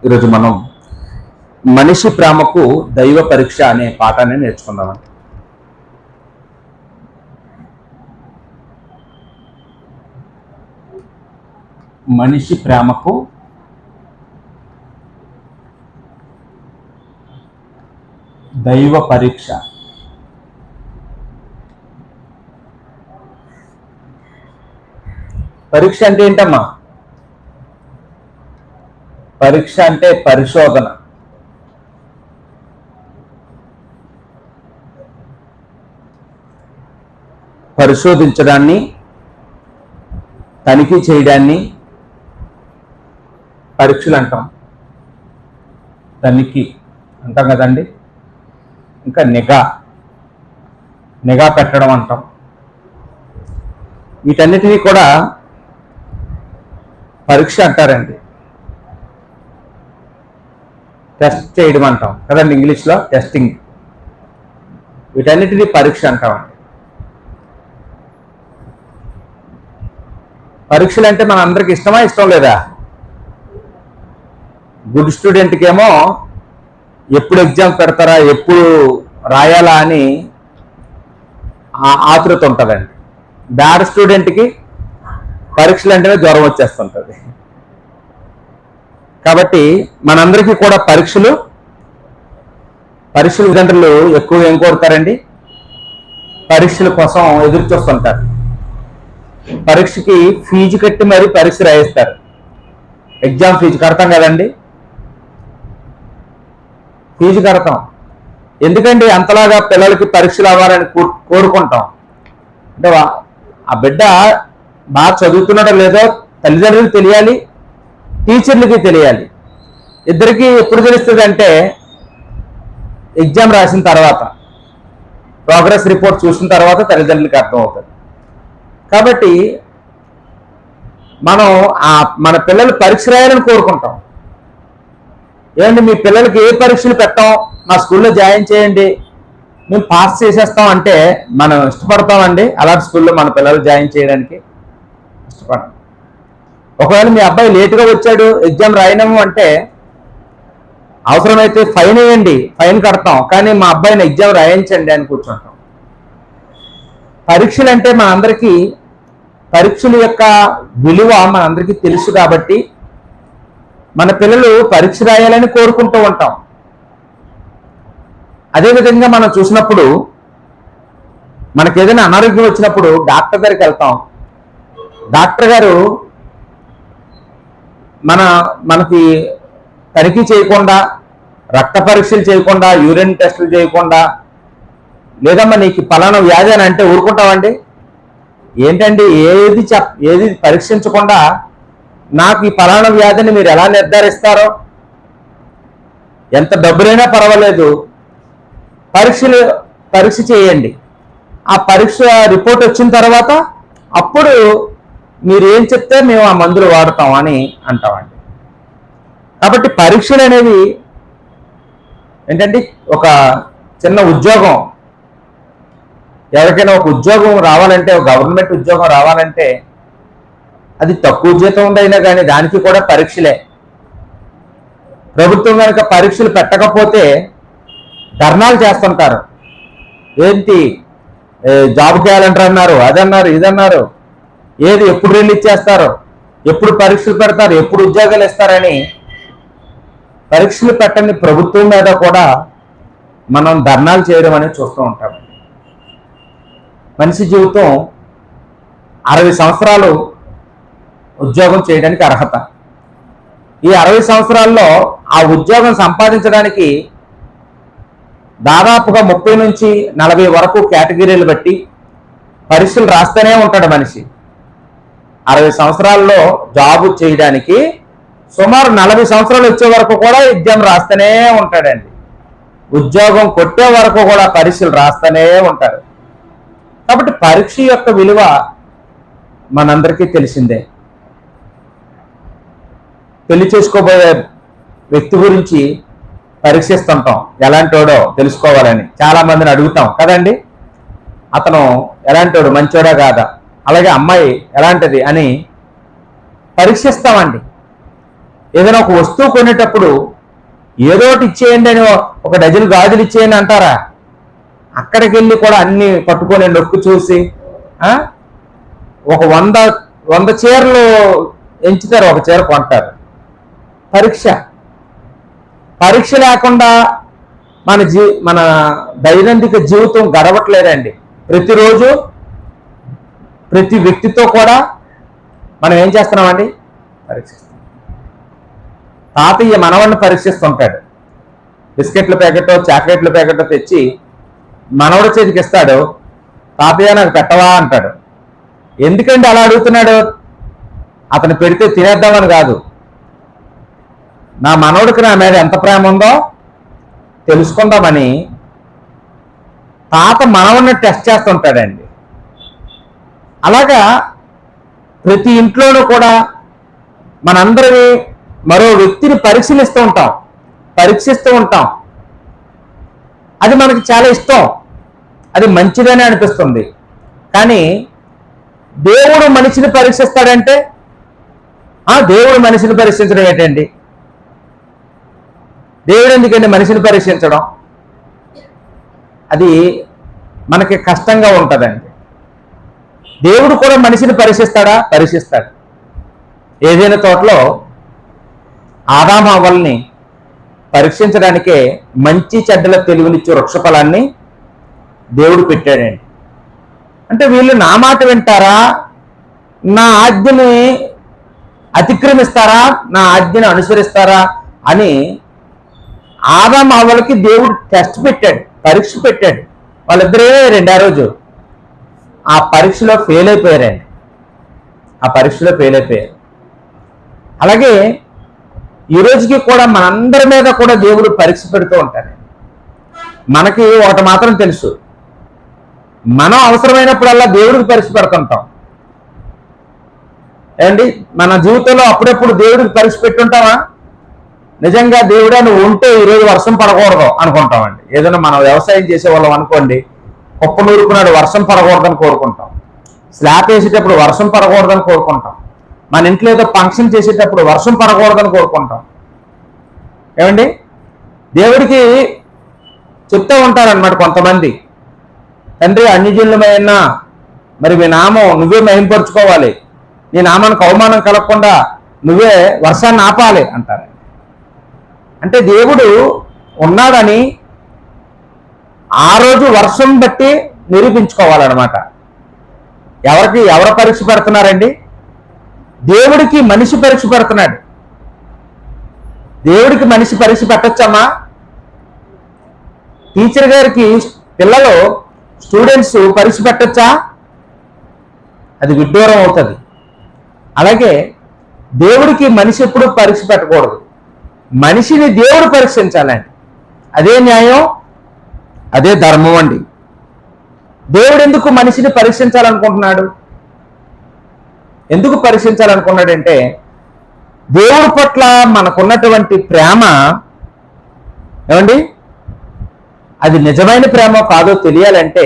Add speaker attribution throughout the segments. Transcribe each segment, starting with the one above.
Speaker 1: ఈరోజు మనం మనిషి ప్రేమకు దైవ పరీక్ష అనే పాఠాన్ని నేర్చుకుందాం. మనిషి ప్రేమకు దైవ పరీక్ష. పరీక్ష అంటే ఏంటమ్మా? పరీక్ష అంటే పరిశోధన. పరిశోధించడాన్ని, తనిఖీ చేయడాన్ని పరీక్షలు అంటాం. తనిఖీ అంటాం కదండి. ఇంకా నిఘా పెట్టడం అంటాం. వీటన్నిటినీ కూడా పరీక్ష అంటారండి. టెస్ట్ చేయడం అంటాం కదండి, ఇంగ్లీష్లో టెస్టింగ్. వీటన్నిటినీ పరీక్ష అంటామండి. పరీక్షలు అంటే మన అందరికి ఇష్టమా, ఇష్టం లేదా? గుడ్ స్టూడెంట్కి ఏమో ఎప్పుడు ఎగ్జామ్ పెడతారా, ఎప్పుడు రాయాలా అని ఆతృత ఉంటుందండి. బ్యాడ్ స్టూడెంట్కి పరీక్షలు అంటేనే జ్వరం వచ్చేస్తుంటుంది. కాబట్టి మనందరికీ కూడా పరీక్షలు విద్యార్థులు ఎక్కువ ఏం కోరుతారండి? పరీక్షల కోసం ఎదురు చూస్తుంటారు. పరీక్షకి ఫీజు కట్టి మరి పరీక్ష రాయిస్తారు. ఎగ్జామ్ ఫీజు కడతాం కదండి. ఫీజు కడతాం ఎందుకండి? అంతలాగా పిల్లలకి పరీక్షలు అవ్వాలని కోరుకుంటాం. అంటే ఆ బిడ్డ బాగా చదువుతున్నాడో లేదో తల్లిదండ్రులకు తెలియాలి, టీచర్లకి తెలియాలి. ఇద్దరికీ ఎప్పుడు తెలుస్తుంది అంటే ఎగ్జామ్ రాసిన తర్వాత, ప్రోగ్రెస్ రిపోర్ట్ చూసిన తర్వాత తల్లిదండ్రులకి అర్థమవుతుంది. కాబట్టి మనం మన పిల్లలు పరీక్ష రాయాలని కోరుకుంటాం. ఏమండి, మీ పిల్లలకి ఏ పరీక్షలు పెట్టాం, మా స్కూల్లో జాయిన్ చేయండి, మేము పాస్ చేసేస్తాం అంటే మనం ఇష్టపడతామండి? అలాంటి స్కూల్లో మన పిల్లలు జాయిన్ చేయడానికి ఇష్టపడతాం. ఒకవేళ మీ అబ్బాయి లేటుగా వచ్చాడు, ఎగ్జామ్ రాయనము అంటే అవసరమైతే ఫైన్ వేయండి, ఫైన్ కడతాం, కానీ మా అబ్బాయిని ఎగ్జామ్ రాయించండి అని కూర్చుంటాం. పరీక్షలు అంటే మనందరికీ, పరీక్షల యొక్క విలువ మనందరికీ తెలుసు కాబట్టి మన పిల్లలు పరీక్ష రాయాలని కోరుకుంటూ ఉంటాం. అదేవిధంగా మనం చూసినప్పుడు మనకి ఏదైనా అనారోగ్యం వచ్చినప్పుడు డాక్టర్ దగ్గరికి వెళ్తాం. డాక్టర్ గారు మనకి తనిఖీ చేయకుండా, రక్త పరీక్షలు చేయకుండా, యూరిన్ టెస్టులు చేయకుండా, లేదమ్మా నీకు పలానా వ్యాధి అని అంటే ఊరుకుంటామండి? ఏంటండి, ఏది పరీక్షించకుండా నాకు ఈ పలానా వ్యాధిని మీరు ఎలా నిర్ధారిస్తారో? ఎంత డబ్బులైనా పర్వాలేదు, పరీక్ష చేయండి. ఆ పరీక్ష రిపోర్ట్ వచ్చిన తర్వాత అప్పుడు మీరు ఏం చెప్తే మేము ఆ మందులు వాడతాం అని అంటామండి. కాబట్టి పరీక్షలు అనేవి ఏంటంటే ఒక చిన్న ఉద్యోగం, ఎవరికైనా ఒక ఉద్యోగం రావాలంటే, ఒక గవర్నమెంట్ ఉద్యోగం రావాలంటే అది తక్కువ జీతం ఉండైనా కానీ దానికి కూడా పరీక్షలే. ప్రభుత్వం కనుక పరీక్షలు పెట్టకపోతే ధర్నాలు చేస్తుంటారు. ఏంటి జాబ్ క్యాలెండర్ అన్నారు, అదన్నారు, ఇదన్నారు, ఏది ఎప్పుడు రిలీజ్ చేస్తారో, ఎప్పుడు పరీక్షలు పెడతారు, ఎప్పుడు ఉద్యోగాలు ఇస్తారని పరీక్షలు పెట్టని ప్రభుత్వం మీద కూడా మనం ధర్నాలు చేయడం అనేది చూస్తూ ఉంటాం. మనిషి జీవితం 60 సంవత్సరాలు ఉద్యోగం చేయడానికి అర్హత. ఈ 60 సంవత్సరాల్లో ఆ ఉద్యోగం సంపాదించడానికి దాదాపుగా 30 నుంచి 40 వరకు కేటగిరీలు బట్టి పరీక్షలు రాస్తూనే ఉంటాడు మనిషి. 60 సంవత్సరాల్లో జాబ్ చేయడానికి సుమారు 40 సంవత్సరాలు వచ్చే వరకు కూడా ఎగ్జామ్ రాస్తూనే ఉంటాడండి. ఉద్యోగం కొట్టే వరకు కూడా పరీక్షలు రాస్తూనే ఉంటారు. కాబట్టి పరీక్ష యొక్క విలువ మనందరికీ తెలిసిందే. పెళ్లి చేసుకోబోయే వ్యక్తి గురించి పరీక్షిస్తుంటాం, ఎలాంటోడో తెలుసుకోవాలని చాలా మందిని అడుగుతాం కదండి. అతను ఎలాంటోడు, మంచోడా కాదా, అలాగే అమ్మాయి ఎలాంటిది అని పరీక్షిస్తామండి. ఏదైనా ఒక వస్తువు కొనేటప్పుడు ఏదో ఒకటి ఇచ్చేయండి అని, ఒక డజన్ గాజులు ఇచ్చేయండి అంటారా? అక్కడికి వెళ్ళి కూడా అన్ని పట్టుకొని నొక్కు చూసి ఒక 100 చీరలు ఎంచుతారు, ఒక చీర కొంటారు. పరీక్ష లేకుండా మన దైనందిక జీవితం గడవట్లేదండి. ప్రతిరోజు ప్రతి వ్యక్తితో కూడా మనం ఏం చేస్తున్నామండి? పరీక్షిస్తాం. తాతయ్య మనవాడిని పరీక్షిస్తుంటాడు. బిస్కెట్ల ప్యాకెట్, చాక్లెట్ల ప్యాకెట్ తెచ్చి మనవడి చేతికి ఇస్తాడు. తాతయ్య నాకు పెట్టవా అంటాడు. ఎందుకండి అలా అడుగుతున్నాడు? అతను పెడితే తినేద్దామని కాదు, నా మనవడికి నా మీద ఎంత ప్రేమ ఉందో తెలుసుకుందామని తాత మనవడిని టెస్ట్ చేస్తుంటాడండి. అలాగా ప్రతి ఇంట్లోనూ కూడా మనందరినీ మరో వ్యక్తిని పరీక్షిస్తూ ఉంటాం. అది మనకి చాలా ఇష్టం, అది మంచిదని అనిపిస్తుంది. కానీ దేవుడు మనిషిని పరీక్షిస్తాడంటే, దేవుడు మనిషిని పరీక్షించడం ఏంటండి? దేవుడు ఎందుకండి మనిషిని పరీక్షించడం? అది మనకి కష్టంగా ఉంటుందండి. దేవుడు కూడా మనిషిని పరీక్షిస్తాడా? పరీక్షిస్తాడు. ఏదైనా తోటలో ఆదాము హవ్వల్ని పరీక్షించడానికే మంచి చెడ్డల తెలివినిచ్చే వృక్షఫలాన్ని దేవుడు పెట్టాడండి. అంటే వీళ్ళు నా మాట వింటారా, నా ఆజ్ఞని అతిక్రమిస్తారా, నా ఆజ్ఞని అనుసరిస్తారా అని ఆదాము హవ్వలకి దేవుడు టెస్ట్ పెట్టాడు, పరీక్ష పెట్టాడు. వాళ్ళిద్దరే రెండో రోజు ఆ పరీక్షలో ఫెయిల్ అయిపోయారండి. అలాగే ఈ రోజుకి కూడా మనందరి మీద కూడా దేవుడు పరీక్ష పెడుతూ ఉంటాడు. మనకి ఒకటి మాత్రం తెలుసు, మనం అవసరమైనప్పుడల్లా దేవుడికి పరీక్ష పెడుతుంటాం. ఏమండి, మన జీవితంలో అప్పుడప్పుడు దేవుడికి పరీక్ష పెట్టుంటామా? నిజంగా దేవుడా నువ్వు ఉంటే ఈరోజు వర్షం పడకూడదు అనుకుంటామండి. ఏదైనా మనం వ్యవసాయం చేసేవాళ్ళం అనుకోండి, కుప్ప నూరుకున్నాడు వర్షం పడకూడదని కోరుకుంటాం. స్లాబ్ వేసేటప్పుడు వర్షం పడకూడదని కోరుకుంటాం. మన ఇంట్లో ఏదో ఫంక్షన్ చేసేటప్పుడు వర్షం పడకూడదని కోరుకుంటాం. ఏమండి, దేవుడికి చెప్తూ ఉంటారనమాట కొంతమంది, తండ్రి అన్యజనులమైనా మరి మీ నామం నువ్వే మహింపరుచుకోవాలి, నీ నామానికి అవమానం కలగకుండా నువ్వే వర్షాన్ని ఆపాలి అంటారు. అంటే దేవుడు ఉన్నాడని ఆ రోజు వర్షం బట్టి నిరూపించుకోవాలన్నమాట. ఎవరు పరీక్ష పెడుతున్నారండి? దేవుడికి మనిషి పరీక్ష పెడుతున్నాడు. దేవుడికి మనిషి పరీక్ష పెట్టచ్చమ్మా? టీచర్ గారికి పిల్లలు స్టూడెంట్స్ పరీక్ష పెట్టచ్చా? అది విడ్డూరం అవుతుంది. అలాగే దేవుడికి మనిషి ఎప్పుడు పరీక్ష పెట్టకూడదు, మనిషిని దేవుడు పరీక్షించాలండి. అదే న్యాయం, అదే ధర్మం అండి. దేవుడు ఎందుకు మనిషిని పరీక్షించాలనుకుంటున్నాడు? ఎందుకు పరీక్షించాలనుకున్నాడంటే, దేవుడి పట్ల మనకున్నటువంటి ప్రేమ ఏమండి, అది నిజమైన ప్రేమ కాదో తెలియాలంటే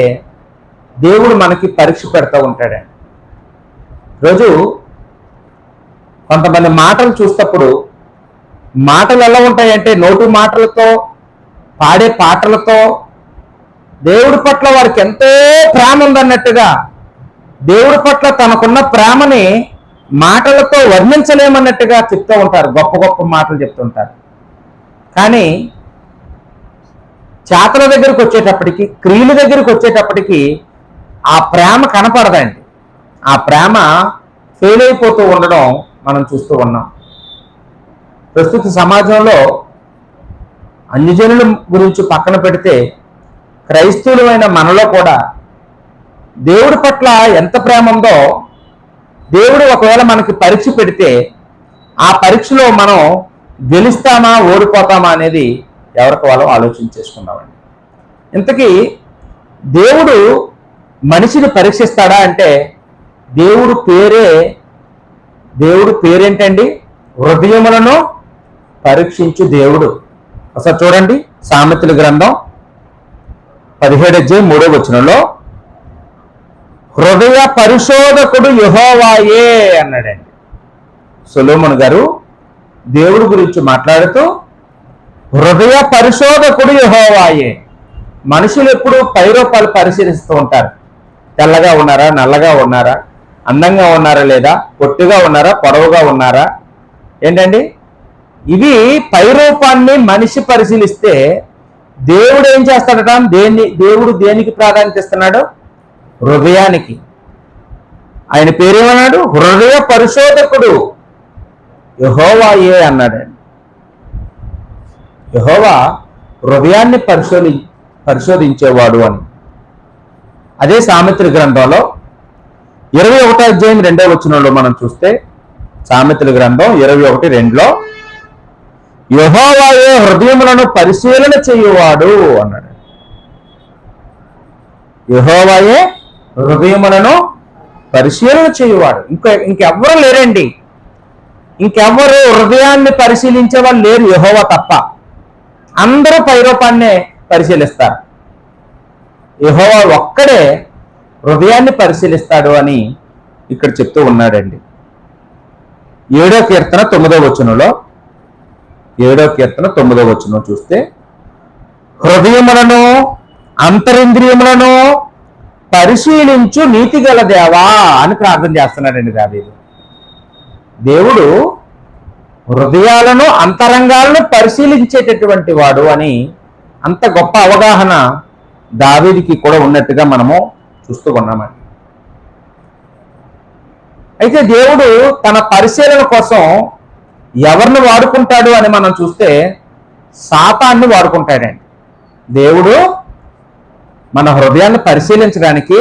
Speaker 1: దేవుడు మనకి పరీక్ష పెడతా ఉంటాడండి. రోజు కొంతమంది మాటలు చూసినప్పుడు మాటలు ఎలా ఉంటాయంటే, నోటి మాటలతో పాడే పాటలతో దేవుడి పట్ల వారికి ఎంతో ప్రేమ ఉందన్నట్టుగా, దేవుడి పట్ల తనకున్న ప్రేమని మాటలతో వర్ణించలేమన్నట్టుగా చెప్తూ ఉంటారు, గొప్ప గొప్ప మాటలు చెప్తుంటారు. కానీ చేతల దగ్గరికి వచ్చేటప్పటికి, క్రియల దగ్గరికి వచ్చేటప్పటికి ఆ ప్రేమ కనపడదండి. ఆ ప్రేమ ఫెయిల్ అయిపోతూ ఉండడం మనం చూస్తూ ఉన్నాం. ప్రస్తుత సమాజంలో అన్యజనుల గురించి పక్కన పెడితే క్రైస్తవులమైన మనలో కూడా దేవుడి పట్ల ఎంత ప్రేమ ఉందో, దేవుడు ఒకవేళ మనకి పరీక్ష పెడితే ఆ పరీక్షలో మనం గెలుస్తామా ఓడిపోతామా అనేది ఎవరికి వాళ్ళు ఆలోచించేసుకున్నామండి. ఇంతకీ దేవుడు మనిషిని పరీక్షిస్తాడా అంటే, దేవుడు పేరేంటండి? హృదయములను పరీక్షించు దేవుడు. ఒకసారి చూడండి, సామెతల గ్రంథం 17:3 హృదయ పరిశోధకుడు యెహోవాయే అన్నాడండి. సొలొమోను గారు దేవుడి గురించి మాట్లాడుతూ హృదయ పరిశోధకుడు యెహోవాయే. మనుషులు ఎప్పుడు పైరూపాలు పరిశీలిస్తూ ఉంటారు. తెల్లగా ఉన్నారా, నల్లగా ఉన్నారా, అందంగా ఉన్నారా, లేదా పొట్టిగా ఉన్నారా, పొడవుగా ఉన్నారా, ఏంటండి ఇవి పైరూపాన్ని మనిషి పరిశీలిస్తే దేవుడు ఏం చేస్తాడట? దేవుడు దేనికి ప్రాధాన్యత ఇస్తున్నాడు? హృదయానికి. ఆయన పేరేమన్నాడు? హృదయ పరిశోధకుడు యెహోవాయే అన్నాడండి. యెహోవా హృదయాన్ని పరిశోధించేవాడు అని. అదే సామెతల గ్రంథంలో 21వ అధ్యాయం 2వ వచనంలో మనం చూస్తే, సామెతల గ్రంథం 21:2లో యెహోవాయే హృదయములను పరిశీలన చేయువాడు అన్నాడు. యెహోవాయే హృదయములను పరిశీలన చేయువాడు. ఇంకెవ్వరు లేరండి. ఇంకెవ్వరు హృదయాన్ని పరిశీలించే వాళ్ళు లేరు, యెహోవా తప్ప. అందరూ పైరూపాన్నే పరిశీలిస్తారు. యెహోవా ఒక్కడే హృదయాన్ని పరిశీలిస్తాడు అని ఇక్కడ చెప్తూ ఉన్నాడండి. 7వ కీర్తన 9వ వచనంలో, 7వ కీర్తన 9వ వచనం చూస్తే, హృదయములను అంతరింద్రియములను పరిశీలించు నీతిగల దేవా అని ప్రార్థన చేస్తున్నాడండి దావీదు. దేవుడు హృదయాలను అంతరంగాలను పరిశీలించేటటువంటి వాడు అని అంత గొప్ప అవగాహన దావీదుకి కూడా ఉన్నట్టుగా మనము చూస్తూ ఉన్నామండి. అయితే దేవుడు తన పరిశీలన కోసం ఎవరిని వాడుకుంటాడు అని మనం చూస్తే సాతాన్ని వాడుకుంటాడండి. దేవుడు మన హృదయాన్ని పరిశీలించడానికి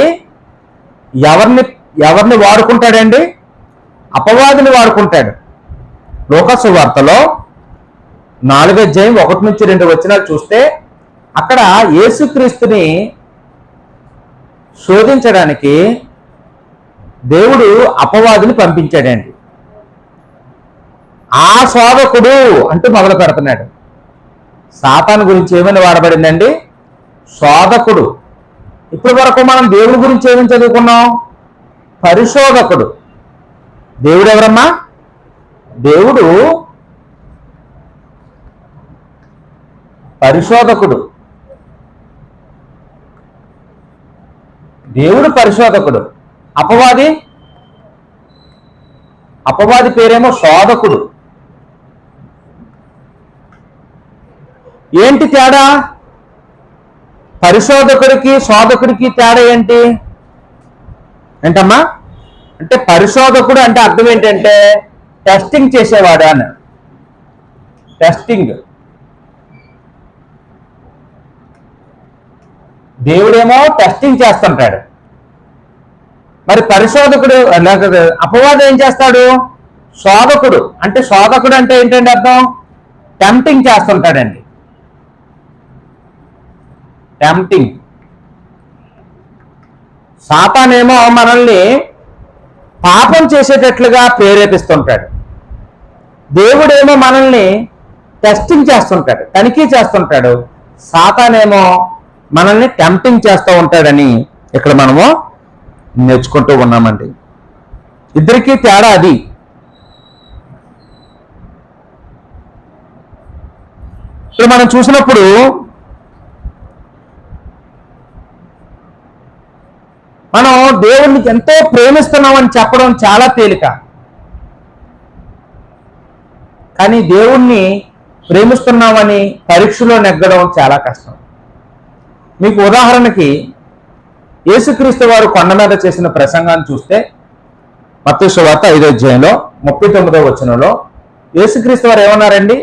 Speaker 1: ఎవరిని వాడుకుంటాడండి? అపవాదిని వాడుకుంటాడు. లూకా సువార్తలో 4వ అధ్యాయం 1-2 వచనాలు చూస్తే అక్కడ యేసుక్రీస్తుని శోధించడానికి దేవుడు అపవాదిని పంపించాడండి. ఆ శోధకుడు అంటూ మొదలు పెడుతున్నాడు. సాతాను గురించి ఏమని వాడబడిందండి? శోధకుడు. ఇప్పటి వరకు మనం దేవుడి గురించి ఏమని చదువుకున్నాం? పరిశోధకుడు. దేవుడు ఎవరమ్మా? దేవుడు పరిశోధకుడు. దేవుడు పరిశోధకుడు. అపవాది పేరేమో శోధకుడు. ఏంటి తేడా? పరిశోధకుడికి శోధకుడికి తేడా ఏంటమ్మా? అంటే పరిశోధకుడు అంటే అర్థం ఏంటంటే టెస్టింగ్ చేసేవాడు అని. టెస్టింగ్. దేవుడేమో టెస్టింగ్ చేస్తుంటాడు. మరి పరిశోధకుడు అపవాదం ఏం చేస్తాడు? శోధకుడు. అంటే శోధకుడు అంటే ఏంటంటే అర్థం? టెంప్టింగ్ చేస్తుంటాడండి. టెంప్టింగ్. సాతానేమో మనల్ని పాపం చేసేటట్లుగా ప్రేరేపిస్తుంటాడు. దేవుడేమో మనల్ని టెస్టింగ్ చేస్తుంటాడు, తనిఖీ చేస్తుంటాడు. సాతానేమో మనల్ని టెంప్టింగ్ చేస్తూ ఉంటాడని ఇక్కడ మనము నేర్చుకుంటూ ఉన్నామండి. ఇద్దరికీ తేడా అది. ఇప్పుడు మనం చూసినప్పుడు మనం దేవుణ్ణి ఎంతో ప్రేమిస్తున్నామని చెప్పడం చాలా తేలిక, కానీ దేవుణ్ణి ప్రేమిస్తున్నామని పరీక్షలో నెగ్గడం చాలా కష్టం. మీకు ఉదాహరణకి యేసుక్రీస్తు వారు కొండ మీద చేసిన ప్రసంగాన్ని చూస్తే మత్తయి సువార్త 5వ అధ్యాయంలో 39వ వచనంలో యేసుక్రీస్తు వారు ఏమన్నారండి?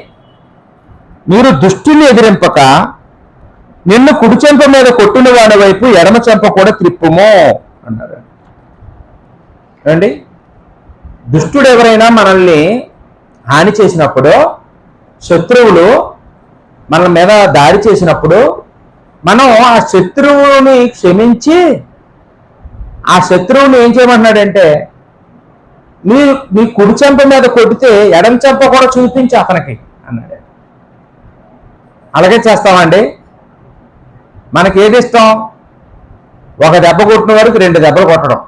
Speaker 1: మీరు దుష్టుని ఎదిరింపక నిన్ను కుడి చెంప మీద కొట్టిన వాడి వైపు ఎడమ చెంప కూడా త్రిప్పుము అన్నారు. అండి, దుష్టుడు ఎవరైనా మనల్ని హాని చేసినప్పుడు, శత్రువులు మన మీద దాడి చేసినప్పుడు మనం ఆ శత్రువుని క్షమించి ఆ శత్రువుని ఏం చేయమంటున్నాడంటే, మీ కుడి చెంప మీద కొట్టితే ఎడమ చెంప కూడా చూపించి అతనికి అన్నాడు. అలాగే చేస్తామండి. మనకి ఏది ఇష్టం? ఒక దెబ్బ కొట్టిన వరకు 2 దెబ్బలు కొట్టడం.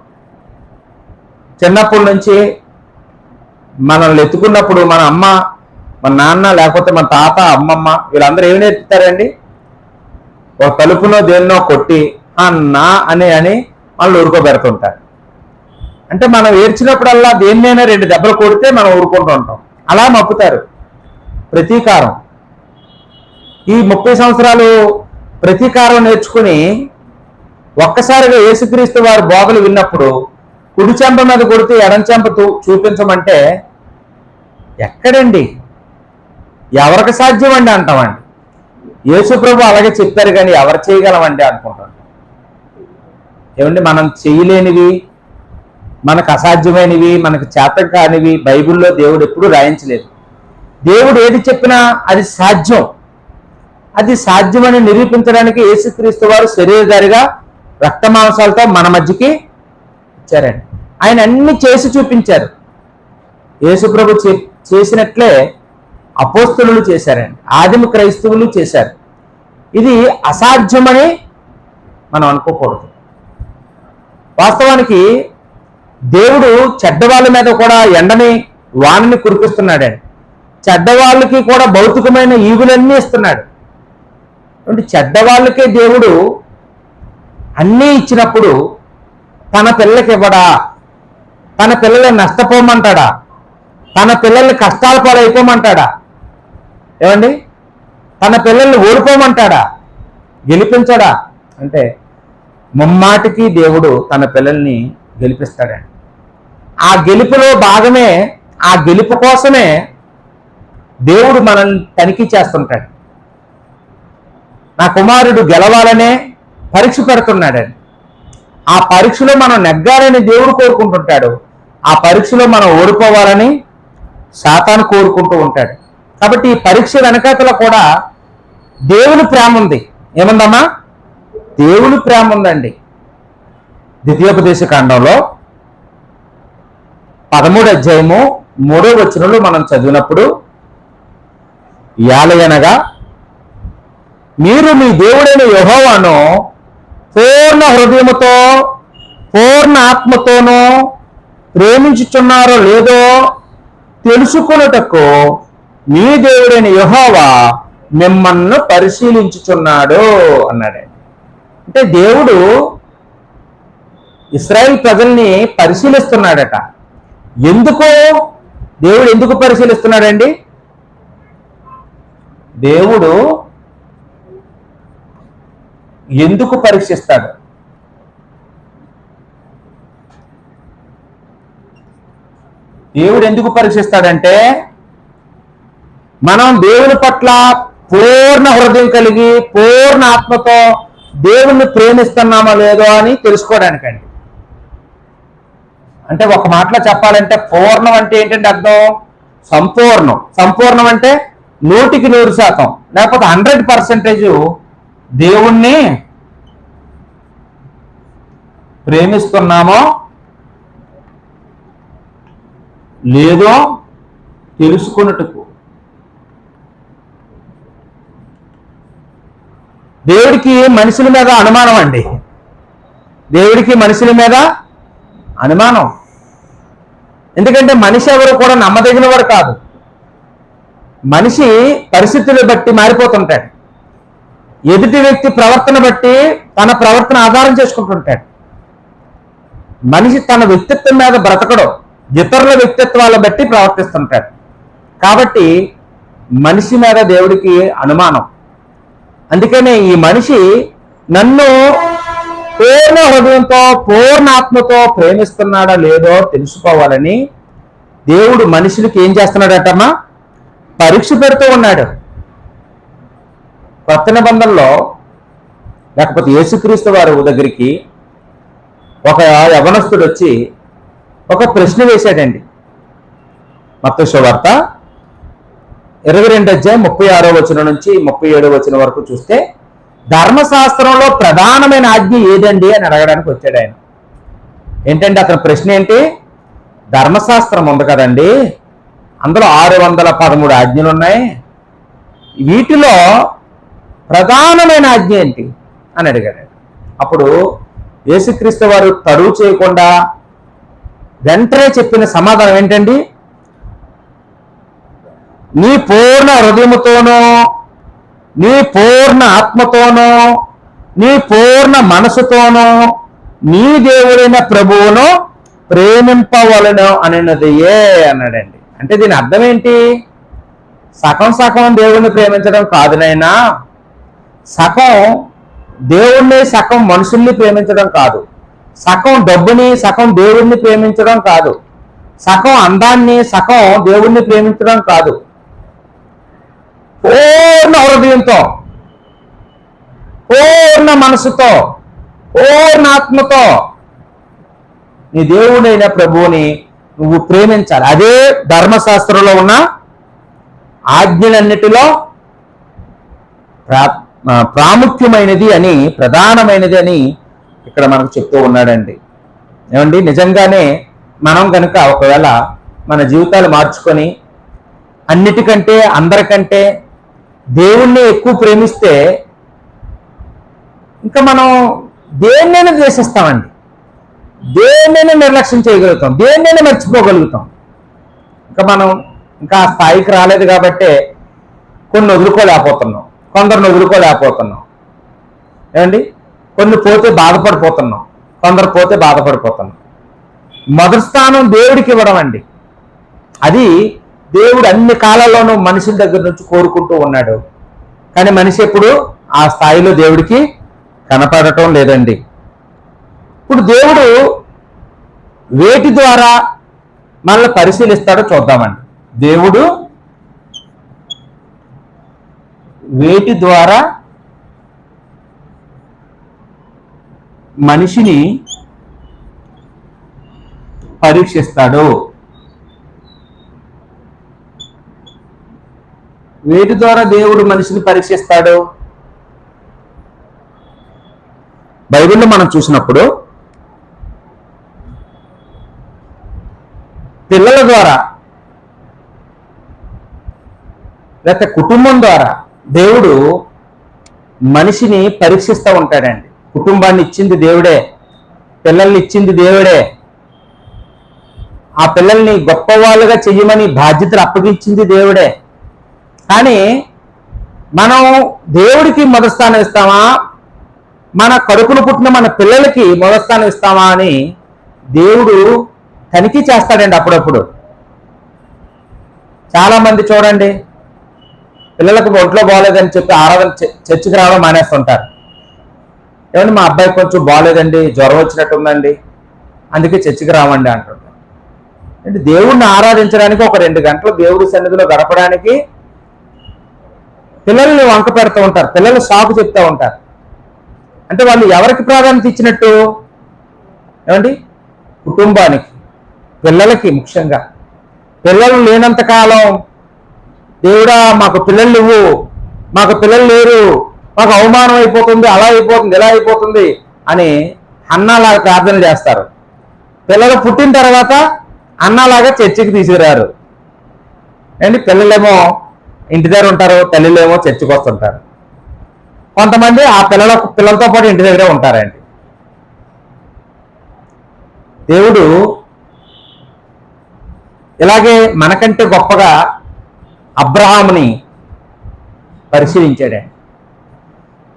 Speaker 1: చిన్నప్పటి నుంచి మనల్ని ఎత్తుకున్నప్పుడు మన అమ్మ మన నాన్న లేకపోతే మన తాత అమ్మమ్మ వీళ్ళందరూ ఏమి నేర్పుతారండి? ఒక తలుపునో దేన్నో కొట్టి అన్నా అని వాళ్ళు ఊరుకోబెడుతుంటారు. అంటే మనం ఏడ్చినప్పుడల్లా దేన్నైనా 2 దెబ్బలు కొడితే మనం ఊరుకుంటూ ఉంటాం. అలా మప్పుతారు. ప్రతీకారం. ఈ 30 సంవత్సరాలు ప్రతీకారం నేర్చుకుని ఒక్కసారిగా యేసుక్రీస్తు వారి బోధలు విన్నప్పుడు కుడి చెంప మీద కొడితే ఎడం చెంప చూపించమంటే ఎక్కడండి? ఎవరికి సాధ్యం అండి అంటామండి. యేసు ప్రభు అలాగే చెప్పారు, కానీ ఎవరు చేయగలమండి అనుకుంటాం. ఏమండి, మనం చేయలేనివి, మనకు అసాధ్యమైనవి, మనకు చేత కానివి బైబిల్లో దేవుడు ఎప్పుడూ రాయించలేదు. దేవుడు ఏది చెప్పినా అది సాధ్యం. అది సాధ్యమని నిరూపించడానికి యేసుక్రీస్తు వారు శరీరధారిగా రక్త మాంసాలతో మన మధ్యకి ఇచ్చారండి. ఆయన అన్ని చేసి చూపించారు. యేసు ప్రభు చేసినట్లే అపోస్తలులు చేశారండి, ఆదిమ క్రైస్తవులు చేశారు. ఇది అసాధ్యమని మనం అనుకోకూడదు. వాస్తవానికి దేవుడు చెడ్డవాళ్ళ మీద కూడా ఎండని వానని కురిపిస్తున్నాడండి. చెడ్డవాళ్ళకి కూడా భౌతికమైన ఈవులన్నీ ఇస్తున్నాడు. అంటే చెడ్డవాళ్ళకే దేవుడు అన్నీ ఇచ్చినప్పుడు తన పిల్లలకి ఇవ్వడా? తన పిల్లల్ని నష్టపోమంటాడా? తన పిల్లల్ని కష్టాల పాలైపోమంటాడా? ఏమండి, తన పిల్లల్ని ఓడిపోమంటాడా? గెలిపించడా? అంటే ముమ్మాటికి దేవుడు తన పిల్లల్ని గెలిపిస్తాడండి. ఆ గెలుపులో భాగమే, ఆ గెలుపు కోసమే దేవుడు మనల్ని తనిఖీ చేస్తుంటాడు. నా కుమారుడు గెలవాలనే పరీక్ష పెడుతున్నాడండి. ఆ పరీక్షలో మనం నెగ్గాలని దేవుడు కోరుకుంటుంటాడు. ఆ పరీక్షలో మనం ఓడిపోవాలని సాతాను కోరుకుంటూ ఉంటాడు. కాబట్టి ఈ పరీక్ష వెనకాతల కూడా దేవుని ప్రేమ ఉంది. ఏముందమ్మా? దేవుని ప్రేమ ఉందండి. ద్వితీయోపదేశ కాండంలో 13వ అధ్యాయము 3వ వచనంలో మనం చదివినప్పుడు, యాలయనగా మీరు మీ దేవుడైన యెహోవాను పూర్ణ హృదయముతో పూర్ణ ఆత్మతోనూ ప్రేమించుచున్నారో లేదో తెలుసుకొనుటకు మీ దేవుడైన యెహోవా మిమ్మల్ని పరిశీలించుచున్నాడు అన్నాడు. అంటే దేవుడు ఇశ్రాయేల్ ప్రజల్ని పరిశీలిస్తున్నాడట. ఎందుకు? దేవుడు ఎందుకు పరిశీలిస్తున్నాడండి? దేవుడు ఎందుకు పరీక్షిస్తాడు? దేవుడు ఎందుకు పరీక్షిస్తాడంటే, మనం దేవుని పట్ల పూర్ణ హృదయం కలిగి పూర్ణ ఆత్మతో దేవుణ్ణి ప్రేమిస్తున్నామా లేదో అని తెలుసుకోవడానికండి. అంటే ఒక మాటలో చెప్పాలంటే పూర్ణం అంటే ఏంటంటే అర్థం? సంపూర్ణం. సంపూర్ణం అంటే 100% లేకపోతే 100% దేవుణ్ణి ప్రేమిస్తున్నామో లేదో తెలుసుకున్నట్టుకు. దేవుడికి మనుషుల మీద అనుమానం అండి. దేవుడికి మనుషుల మీద అనుమానం. ఎందుకంటే మనిషి ఎవరు కూడా నమ్మదగిన వాడు కాదు. మనిషి పరిస్థితులను బట్టి మారిపోతుంటాడు. ఎదుటి వ్యక్తి ప్రవర్తన బట్టి తన ప్రవర్తన ఆధారం చేసుకుంటుంటాడు. మనిషి తన వ్యక్తిత్వం మీద బ్రతకడం, ఇతరుల వ్యక్తిత్వాలను బట్టి ప్రవర్తిస్తుంటాడు. కాబట్టి మనిషి మీద దేవుడికి అనుమానం. అందుకనే ఈ మనిషి నన్ను పూర్ణ హృదయంతో పూర్ణ ఆత్మతో ప్రేమిస్తున్నాడా లేదో తెలుసుకోవాలని దేవుడు మనుషులకి ఏం చేస్తున్నాడటమ్మా? పరీక్ష పెడుతూ ఉన్నాడు. కొత్త నిబంధనలో లేకపోతే యేసుక్రీస్తు వారి దగ్గరికి ఒక యవనస్తుడు వచ్చి ఒక ప్రశ్న వేశాడండి. మత్తయి సువార్త 22వ అధ్యాయం 36వ వచనం నుంచి 37వ వచనం వరకు చూస్తే, ధర్మశాస్త్రంలో ప్రధానమైన ఆజ్ఞ ఏదండి అని అడగడానికి వచ్చాడు ఆయన. ఏంటంటే అతని ప్రశ్న ఏంటి? ధర్మశాస్త్రం ఉంది కదండి, అందులో 613 ఆజ్ఞలు ఉన్నాయి, వీటిలో ప్రధానమైన ఆజ్ఞ ఏంటి అని అడిగాడు. అప్పుడు యేసుక్రీస్తు వారు తరువు చేయకుండా వెంటనే చెప్పిన సమాధానం ఏంటండి? నీ పూర్ణ హృదయముతోనూ, నీ పూర్ణ ఆత్మతోనూ, నీ పూర్ణ మనసుతోనూ నీ దేవుడైన ప్రభువును ప్రేమింపవలను అన్నదియే అన్నాడండి. అంటే దీని అర్థం ఏంటి? సగం సగం దేవుణ్ణి ప్రేమించడం కాదు నైనా, సగం దేవుణ్ణి సగం మనుషుల్ని ప్రేమించడం కాదు, సగం డబ్బుని సగం దేవుణ్ణి ప్రేమించడం కాదు, సగం అందాన్ని సగం దేవుణ్ణి ప్రేమించడం కాదు, పూర్ణ హృదయంతో, పూర్ణ మనసుతో, పూర్ణ ఆత్మతో నీ దేవుడైన ప్రభువుని నువ్వు ప్రేమించాలి. అదే ధర్మశాస్త్రంలో ఉన్న ఆజ్ఞలన్నిటిలో ప్రాముఖ్యమైనది అని, ప్రధానమైనది అని ఇక్కడ మనకు చెప్తూ ఉన్నాడండి. ఏమండి, నిజంగానే మనం కనుక ఒకవేళ మన జీవితాలు మార్చుకొని అన్నిటికంటే అందరికంటే దేవుణ్ణి ఎక్కువ ప్రేమిస్తే ఇంకా మనం దేన్నైనా ద్వేషిస్తామండి, దేన్నైనా నిర్లక్ష్యం చేయగలుగుతాం, దేన్నైనా మర్చిపోగలుగుతాం. ఇంకా ఆ స్థాయికి రాలేదు కాబట్టే కొన్ని వదులుకోలేకపోతున్నాం, కొందరిని వదులుకోలేకపోతున్నాం. ఏమండి, కొన్ని పోతే బాధపడిపోతున్నాం, కొందరు పోతే బాధపడిపోతున్నాం. మొదటి స్థానం దేవుడికి ఇవ్వడం అండి. అది దేవుడు అన్ని కాలాల్లోనూ మనిషి దగ్గర నుంచి కోరుకుంటూ ఉన్నాడు. కానీ మనిషి ఎప్పుడు ఆ స్థాయిలో దేవుడికి కనపడటం లేదండి. ఇప్పుడు దేవుడు వేటి ద్వారా మనల్ని పరిశీలిస్తాడో చూద్దామండి. దేవుడు వేటి ద్వారా మనిషిని పరీక్షిస్తాడు? వేటి ద్వారా దేవుడు మనిషిని పరీక్షిస్తాడు? బైబిల్లో మనం చూసినప్పుడు పిల్లల ద్వారా లేకపోతే కుటుంబం ద్వారా దేవుడు మనిషిని పరీక్షిస్తూ ఉంటాడండి. కుటుంబాన్ని ఇచ్చింది దేవుడే, పిల్లల్ని ఇచ్చింది దేవుడే, ఆ పిల్లల్ని గొప్పవాళ్ళుగా చెయ్యమని బాధ్యతలు అప్పగించింది దేవుడే. కానీ మనం దేవుడికి మొదటి స్థానం ఇస్తామా, మన కడుపును పుట్టిన మన పిల్లలకి మొదటి స్థానం ఇస్తామా అని దేవుడు తనిఖీ చేస్తాడండి అప్పుడప్పుడు. చాలా మంది చూడండి, పిల్లలకు ఒంట్లో బాగోలేదని చెప్పి ఆరాధన చర్చికి రావడం మానేస్తుంటారు. ఏమంటే మా అబ్బాయికి కొంచెం బాగోలేదండి, జ్వరం వచ్చినట్టుందండి, అందుకే చర్చికి రావండి అంటుంటారు. అంటే దేవుడిని ఆరాధించడానికి ఒక 2 గంటలు దేవుడి సన్నిధిలో గడపడానికి పిల్లల్ని వంక పెడుతూ ఉంటారు, పిల్లలు సాకు చెప్తూ ఉంటారు. అంటే వాళ్ళు ఎవరికి ప్రాధాన్యత ఇచ్చినట్టు? ఏమండి, కుటుంబానికి, పిల్లలకి. ముఖ్యంగా పిల్లలు లేనంత కాలం దేవుడా మాకు పిల్లలు ఇవ్వు, మాకు పిల్లలు లేరు, మాకు అవమానం అయిపోతుంది, అలా అయిపోతుంది, ఇలా అయిపోతుంది అని అన్నలాగా ప్రార్థన చేస్తారు. పిల్లలు పుట్టిన తర్వాత అన్నలాగా చర్చికి తీసుకురారు. ఏంటి, పిల్లలేమో ఇంటి దగ్గర ఉంటారు, తల్లిలేమో చర్చికి వస్తుంటారు. కొంతమంది ఆ పిల్లలతో పాటు ఇంటి దగ్గరే ఉంటారండి. దేవుడు ఇలాగే మనకంటే గొప్పగా అబ్రహాముని పరిశీలించాడే.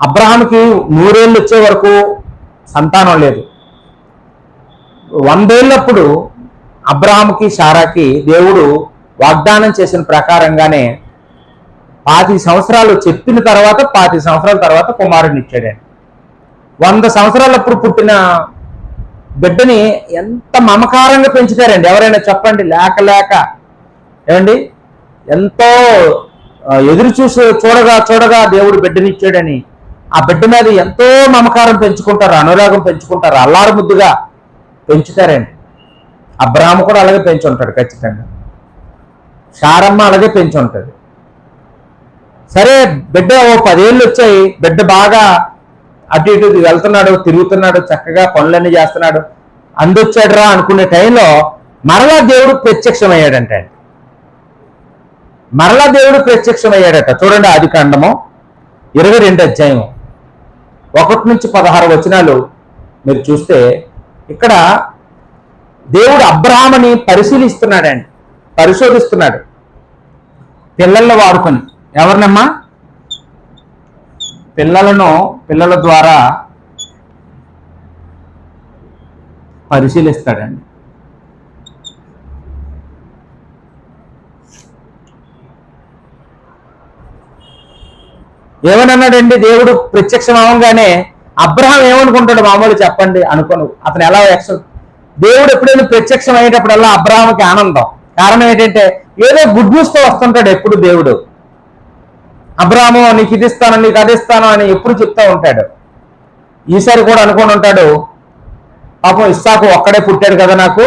Speaker 1: అబ్రహాముకి 100 ఏళ్ళు వచ్చే వరకు సంతానం లేదు. 100 ఏళ్ళప్పుడు అబ్రహాముకి శారాకి దేవుడు వాగ్దానం చేసిన ప్రకారంగానే 25 సంవత్సరాలు చెప్పిన తర్వాత 25 సంవత్సరాల తర్వాత కుమారుడిని ఇచ్చాడండి. 100 సంవత్సరాలప్పుడు పుట్టిన బిడ్డని ఎంత మమకారంగా పెంచుతారండి ఎవరైనా చెప్పండి. లేక లేక ఏమండి, ఎంతో ఎదురు చూడగా దేవుడు బిడ్డనిచ్చాడని ఆ బిడ్డ మీద ఎంతో మమకారం పెంచుకుంటారు, అనురాగం పెంచుకుంటారు, అల్లారు ముద్దుగా పెంచుతారండి. అబ్రహాము కూడా అలాగే పెంచి ఉంటాడు ఖచ్చితంగా, శారమ్మ అలాగే పెంచి ఉంటుంది. సరే, బిడ్డ 10 ఏళ్ళు వచ్చాయి, బిడ్డ బాగా అటు ఇటు వెళ్తున్నాడు, తిరుగుతున్నాడు, చక్కగా పనులన్నీ చేస్తున్నాడు, అందొచ్చాడు రా అనుకునే టైంలో మరలా దేవుడు ప్రత్యక్షమయ్యాడంట. మరలా దేవుడు ప్రత్యక్షమయ్యాడట. చూడండి, ఆదికాండము 22 అధ్యాయం 1 నుంచి 16 వచనాలు మీరు చూస్తే ఇక్కడ దేవుడు అబ్రహాముని పరిశీలిస్తున్నాడండి, పరిశోధిస్తున్నాడు. పిల్లల్లో వాడుకొని. ఎవరినమ్మా? పిల్లల ద్వారా పరిశీలిస్తాడండి. ఏమన్నాడండి దేవుడు ప్రత్యక్షం అవ్వగానే? అబ్రహాం ఏమనుకుంటాడు మామూలు చెప్పండి అనుకోను. అతను ఎలా దేవుడు ఎప్పుడైనా ప్రత్యక్షం అయ్యేటప్పుడల్లా అబ్రహాంకి ఆనందం. కారణం ఏంటంటే ఏదో గుడ్ న్యూస్తో వస్తుంటాడు ఎప్పుడు దేవుడు. అబ్రహాము నీకు ఇది ఇస్తాను, నీకు అది ఇస్తాను అని ఎప్పుడు చెప్తా ఉంటాడు. ఈసారి కూడా అనుకుని ఉంటాడు, పాపం ఇస్సాకు ఒక్కడే పుట్టాడు కదా, నాకు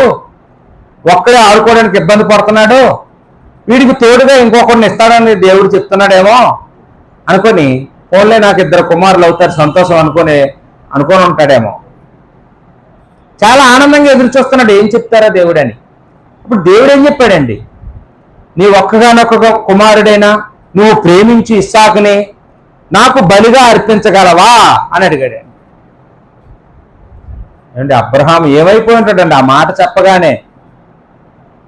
Speaker 1: ఒక్కడే ఆడుకోవడానికి ఇబ్బంది పడుతున్నాడు, వీడికి తోడుగా ఇంకొకరిని ఇస్తాడని దేవుడు చెప్తున్నాడేమో అనుకొని, ఓన్లీ నాకు 2 కుమారులు అవుతారు సంతోషం అనుకొని ఉంటాడేమో. చాలా ఆనందంగా ఎదురు చూస్తున్నాడు ఏం చెప్తారా దేవుడు అని. ఇప్పుడు దేవుడు ఏం చెప్పాడండి? నీ ఒక్కగానొక్క కుమారుడైనా నువ్వు ప్రేమించి ఇస్సాకుని నాకు బలిగా అర్పించగలవా అని అడిగాడు. అండి అబ్రహాం ఏమైపోయి ఉంటాడండి ఆ మాట చెప్పగానే?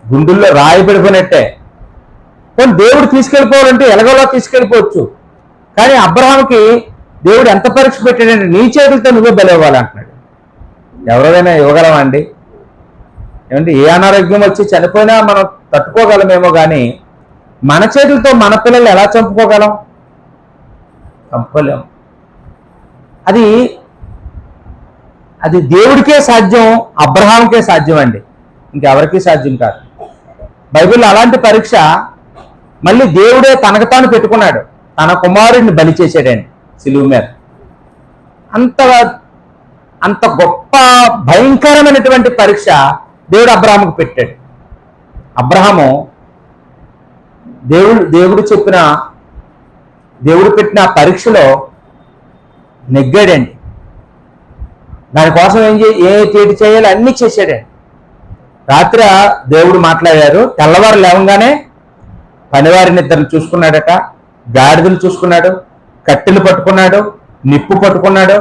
Speaker 1: గుండెల్లో రాయి పడిపోయినట్టే. కానీ దేవుడు తీసుకెళ్ళిపోవాలంటే ఎలాగోలా తీసుకెళ్ళిపోవచ్చు. కానీ అబ్రహాంకి దేవుడు ఎంత పరీక్ష పెట్టాడంటే నీ చేతులతో నువ్వే బలి ఇవ్వాలంటున్నాడు. ఎవరైనా ఇవ్వగలమా అండి? ఏమంటే ఏ అనారోగ్యం వచ్చి చనిపోయినా మనం తట్టుకోగలమేమో, కానీ మన చేతులతో మన పిల్లలు ఎలా చంపుకోగలం? చంపుకోలేం. అది దేవుడికే సాధ్యం, అబ్రహాంకే సాధ్యం అండి, ఇంకెవరికీ సాధ్యం కాదు. బైబిల్లో అలాంటి పరీక్ష మళ్ళీ దేవుడే తనకు తాను పెట్టుకున్నాడు. తన కుమారుడిని బలి చేశాడండి సిలువ మీద. అంత గొప్ప భయంకరమైనటువంటి పరీక్ష దేవుడు అబ్రహాముకు పెట్టాడు. అబ్రహాము దేవుడు పెట్టిన పరీక్షలో నెగ్గాడండి. దానికోసం ఏటి చేయాలో అన్నీ చేశాడండి. రాత్రి దేవుడు మాట్లాడారు, తెల్లవారు లేవగానే పనివారిని 2 చూసుకున్నాడట, గాడిదలు చూసుకున్నాడు, కట్టెలు పట్టుకున్నాడు, నిప్పు పట్టుకున్నాడు.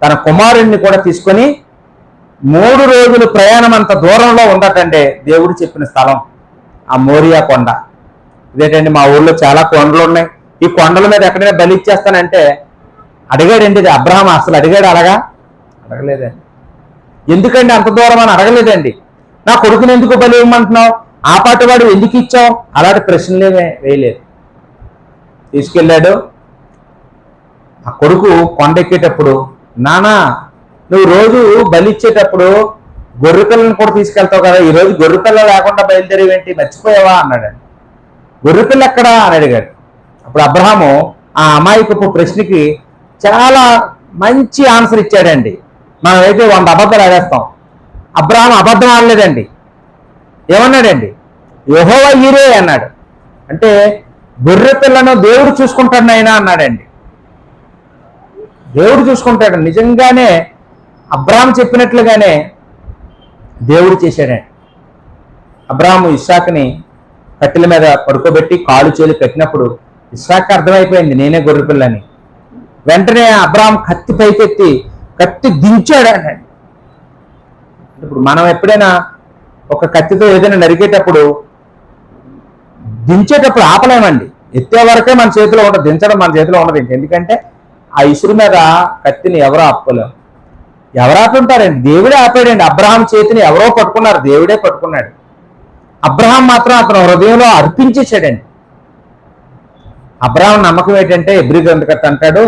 Speaker 1: తన కుమారుడిని కూడా తీసుకొని 3 రోజులు ప్రయాణం అంత దూరంలో ఉందటండి దేవుడు చెప్పిన స్థలం, ఆ మోరియా కొండ. ఇదేంటండి మా ఊళ్ళో చాలా కొండలు ఉన్నాయి, ఈ కొండల మీద ఎక్కడైనా బలి ఇచ్చేస్తానంటే అడిగాడండి. ఇది అబ్రహాం అసలు అడిగాడు? అడగలేదండి. ఎందుకండి అంత దూరం అని అడగలేదండి. నా కొడుకుని ఎందుకు బలి ఇవ్వమంటున్నావు, ఆ పాటి వాడు ఎందుకు ఇచ్చావు, అలాంటి ప్రశ్నలేమే వేయలేదు. తీసుకెళ్ళాడు. ఆ కొడుకు కొండెక్కేటప్పుడు, నానా నువ్వు రోజు బలి ఇచ్చేటప్పుడు గొర్రె పిల్లని కూడా తీసుకెళ్తావు కదా, ఈరోజు గొర్రె పిల్ల లేకుండా బయలుదేరేవేంటి, మర్చిపోయావా అన్నాడండి. గొర్రె పిల్ల ఎక్కడా అని అడిగాడు. అప్పుడు అబ్రహాము ఆ అమాయకపు ప్రశ్నకి చాలా మంచి ఆన్సర్ ఇచ్చాడండి. మనమైతే 100 అబద్ధాలు ఆడేస్తాం. అబ్రహాం అబద్ధం ఆడలేదండి. ఏమన్నాడండి? యెహోవా ఈరే అన్నాడు. అంటే గొర్రె పిల్లను దేవుడు చూసుకుంటాడు నాయనా అన్నాడండి. దేవుడు చూసుకుంటాడు. నిజంగానే అబ్రహాం చెప్పినట్లుగానే దేవుడు చేశాడండి. అబ్రహాము ఇస్సాకుని కట్టెల మీద పడుకోబెట్టి కాలు చేలు పెట్టినప్పుడు ఇస్సాకు అర్థమైపోయింది నేనే గొర్రె పిల్లని. వెంటనే అబ్రహాం కత్తి పైకెత్తి కత్తి దించాడు అన్నాడు. ఇప్పుడు మనం ఎప్పుడైనా ఒక కత్తితో ఏదైనా నరికేటప్పుడు దించేటప్పుడు ఆపలేమండి. ఎత్తే వరకే మన చేతిలో ఉంటుంది, దించడం మన చేతిలో ఉండదు. ఎందుకంటే ఆ ఇసురు మీద కత్తిని ఎవరో ఆపుకోలేము. ఎవరు ఆపుంటారండి? దేవుడే ఆపాడండి. అబ్రహాం చేతిని ఎవరో పట్టుకున్నారు, దేవుడే పట్టుకున్నాడు. అబ్రహాం మాత్రం అతను హృదయంలో అర్పించేశాడండి. అబ్రహాం నమ్మకం ఏంటంటే హెబ్రీ గ్రంథకర్త అంటాడు,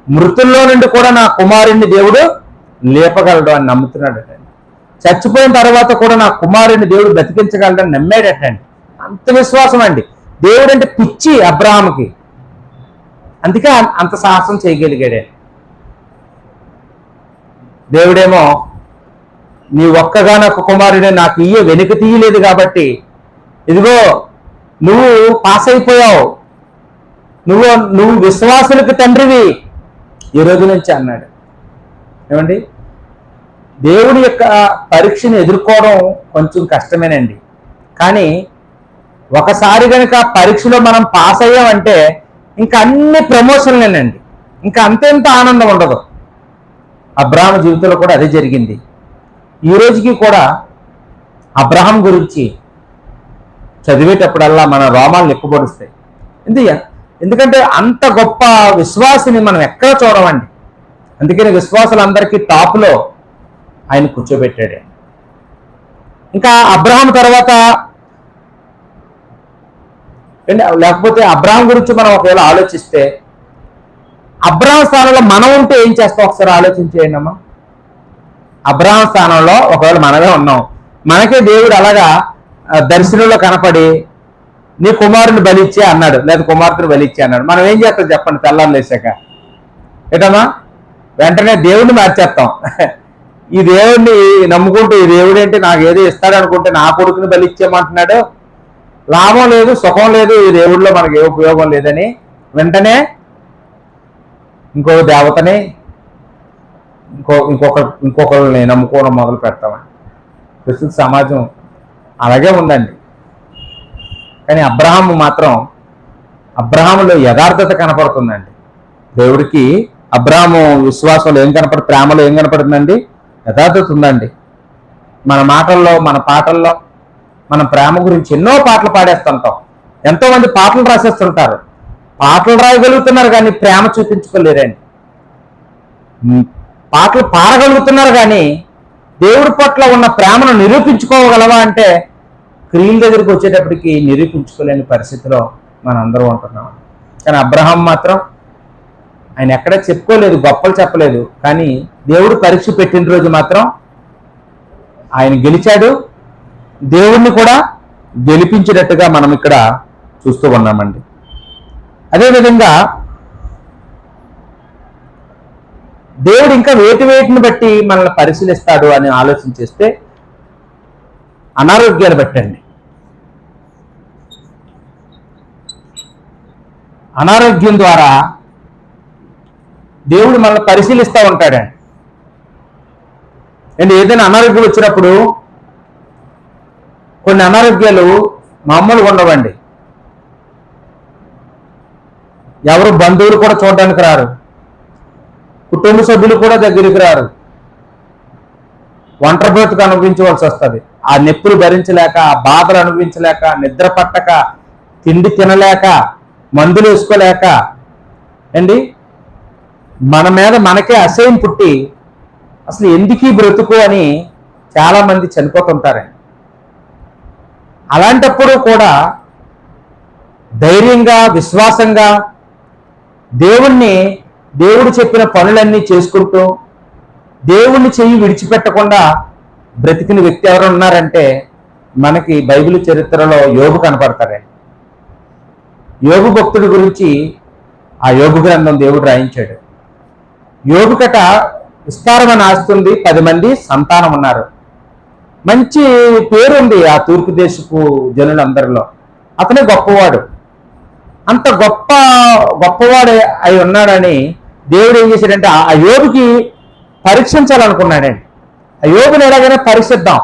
Speaker 1: మృతుల్లో నుండి కూడా నా కుమారుడిని దేవుడు లేపగలడు అని నమ్ముతున్నాడటండి. చచ్చిపోయిన తర్వాత కూడా నా కుమారుడిని దేవుడు బ్రతికించగలడని నమ్మాడటండి. అంత విశ్వాసం అండి. దేవుడు అంటే పిచ్చి అబ్రహాంకి, అందుకే అంత సాహసం చేయగలిగాడే. దేవుడేమో నీ ఒక్కగానొక్క కుమారుడే నాకు వెనుక తీయలేదు కాబట్టి ఇదిగో నువ్వు పాస్ అయిపోయావు, నువ్వు విశ్వాసులకు తండ్రివి ఈ రోజు నుంచి అన్నాడు. ఏమండి, దేవుడి యొక్క పరీక్షను ఎదుర్కోవడం కొంచెం కష్టమేనండి. కానీ ఒకసారి కనుక పరీక్షలో మనం పాస్ అయ్యామంటే ఇంకా అన్ని ప్రమోషన్లేనండి, ఇంకా అంతేంత ఆనందం ఉండదు. అబ్రహాం జీవితంలో కూడా అదే జరిగింది. ఈ రోజుకి కూడా అబ్రహాం గురించి చదివేటప్పుడల్లా మన రోమాలు నిప్పబడుస్తాయి. ఎందుకంటే అంత గొప్ప విశ్వాసిని మనం ఎక్కడ చూడమండి. అందుకని విశ్వాసులందరికీ టాప్లో ఆయన కూర్చోబెట్టాడు. ఇంకా అబ్రహాం తర్వాత లేకపోతే అబ్రహాం గురించి మనం ఒకవేళ ఆలోచిస్తే అబ్రహాం స్థానంలో మనం ఉంటే ఏం చేస్తాం ఒకసారి ఆలోచించేయండి అమ్మా. అబ్రహాం స్థానంలో ఒకవేళ మనమే ఉన్నాం, మనకే దేవుడు అలాగా దర్శనంలో కనపడి నీ కుమారుని బలిచ్చే అన్నాడు, లేదా కుమార్తెను బలిచ్చే అన్నాడు, మనం ఏం చేస్తాం చెప్పండి? తెల్లారు లేచాక ఏటమ్మా వెంటనే దేవుడిని మార్చేస్తాం. ఈ దేవుడిని నమ్ముకుంటే ఈ దేవుడు ఏంటి నాకు ఏదో ఇస్తాడు అనుకుంటే నా కొడుకుని బలిచ్చేయమంటున్నాడు, లాభం లేదు సుఖం లేదు, ఈ దేవుడిలో మనకి ఏ ఉపయోగం లేదని వెంటనే ఇంకో దేవతని ఇంకొకరిని నమ్ముకోవడం మొదలు పెడతామని ప్రస్తుత సమాజం అలాగే ఉందండి. కానీ అబ్రహాములో యథార్థత కనపడుతుందండి. దేవుడికి అబ్రహాము విశ్వాసంలో ఏం కనపడుతుంది, ప్రేమలో ఏం కనపడుతుందండి? యథార్థత ఉందండి. మన మాటల్లో మన పాటల్లో మనం ప్రేమ గురించి ఎన్నో పాటలు పాడేస్తుంటాం. ఎంతోమంది పాటలు రాసేస్తుంటారు, పాటలు రాయగలుగుతున్నారు కానీ ప్రేమ చూపించుకోలేరండి. పాటలు పాడగలుగుతున్నారు కానీ దేవుడి పట్ల ఉన్న ప్రేమను నిరూపించుకోగలవా అంటే క్రియల దగ్గరికి వచ్చేటప్పటికి నిరూపించుకోలేని పరిస్థితిలో మనందరం ఉంటున్నాం. కానీ అబ్రహాం మాత్రం ఆయన ఎక్కడ చెప్పుకోలేదు, గొప్పలు చెప్పలేదు, కానీ దేవుడు పరీక్ష పెట్టిన రోజు మాత్రం ఆయన గెలిచాడు, దేవుణ్ణి కూడా గెలిపించినట్టుగా మనం ఇక్కడ చూస్తూ ఉన్నామండి. అదేవిధంగా దేవుడు ఇంకా వేటిని బట్టి మనల్ని పరిశీలిస్తాడు అని ఆలోచన చేస్తే అనారోగ్యాలు బట్టండి. అనారోగ్యం ద్వారా దేవుడు మనల్ని పరిశీలిస్తూ ఉంటాడండి. అండ్ ఏదైనా అనారోగ్యం వచ్చినప్పుడు కొన్ని అనారోగ్యాలు మామూలుగా ఉండవండి. ఎవరు బంధువులు కూడా చూడడానికి రారు, కుటుంబ సభ్యులు కూడా దగ్గరికి రారు, ఒంటరి బ్రతుకు అనుభవించవలసి వస్తుంది. ఆ నొప్పులు భరించలేక, ఆ బాధలు అనుభవించలేక, నిద్ర పట్టక, తిండి తినలేక, మందులు వేసుకోలేక అండి మన మీద మనకే అసహ్యం పుట్టి అసలు ఎందుకు ఈ బ్రతుకు అని చాలామంది చనిపోతుంటారండి. అలాంటప్పుడు కూడా ధైర్యంగా విశ్వాసంగా దేవుడు చెప్పిన పనులన్నీ చేసుకుంటూ దేవుణ్ణి చెయ్యి విడిచిపెట్టకుండా బ్రతికిన వ్యక్తి ఎవరు ఉన్నారంటే మనకి బైబిల్ చరిత్రలో యోబు కనపడతారండి. యోబు భక్తుడి గురించి ఆ యోబు గ్రంథం దేవుడు రాయించాడు. యోబుకట విస్తారమైన ఆస్తుంది, 10 మంది సంతానం ఉన్నారు, మంచి పేరుంది ఆ తూర్పు దేశపు జనులందరిలో. అతనే గొప్పవాడు. అంత గొప్పవాడు అయి ఉన్నాడని దేవుడు ఏం చేశాడంటే ఆ యోబుకి పరీక్షించాలనుకున్నాడండి. ఆ యోబుని ఎలాగైనా పరీక్షిద్దాం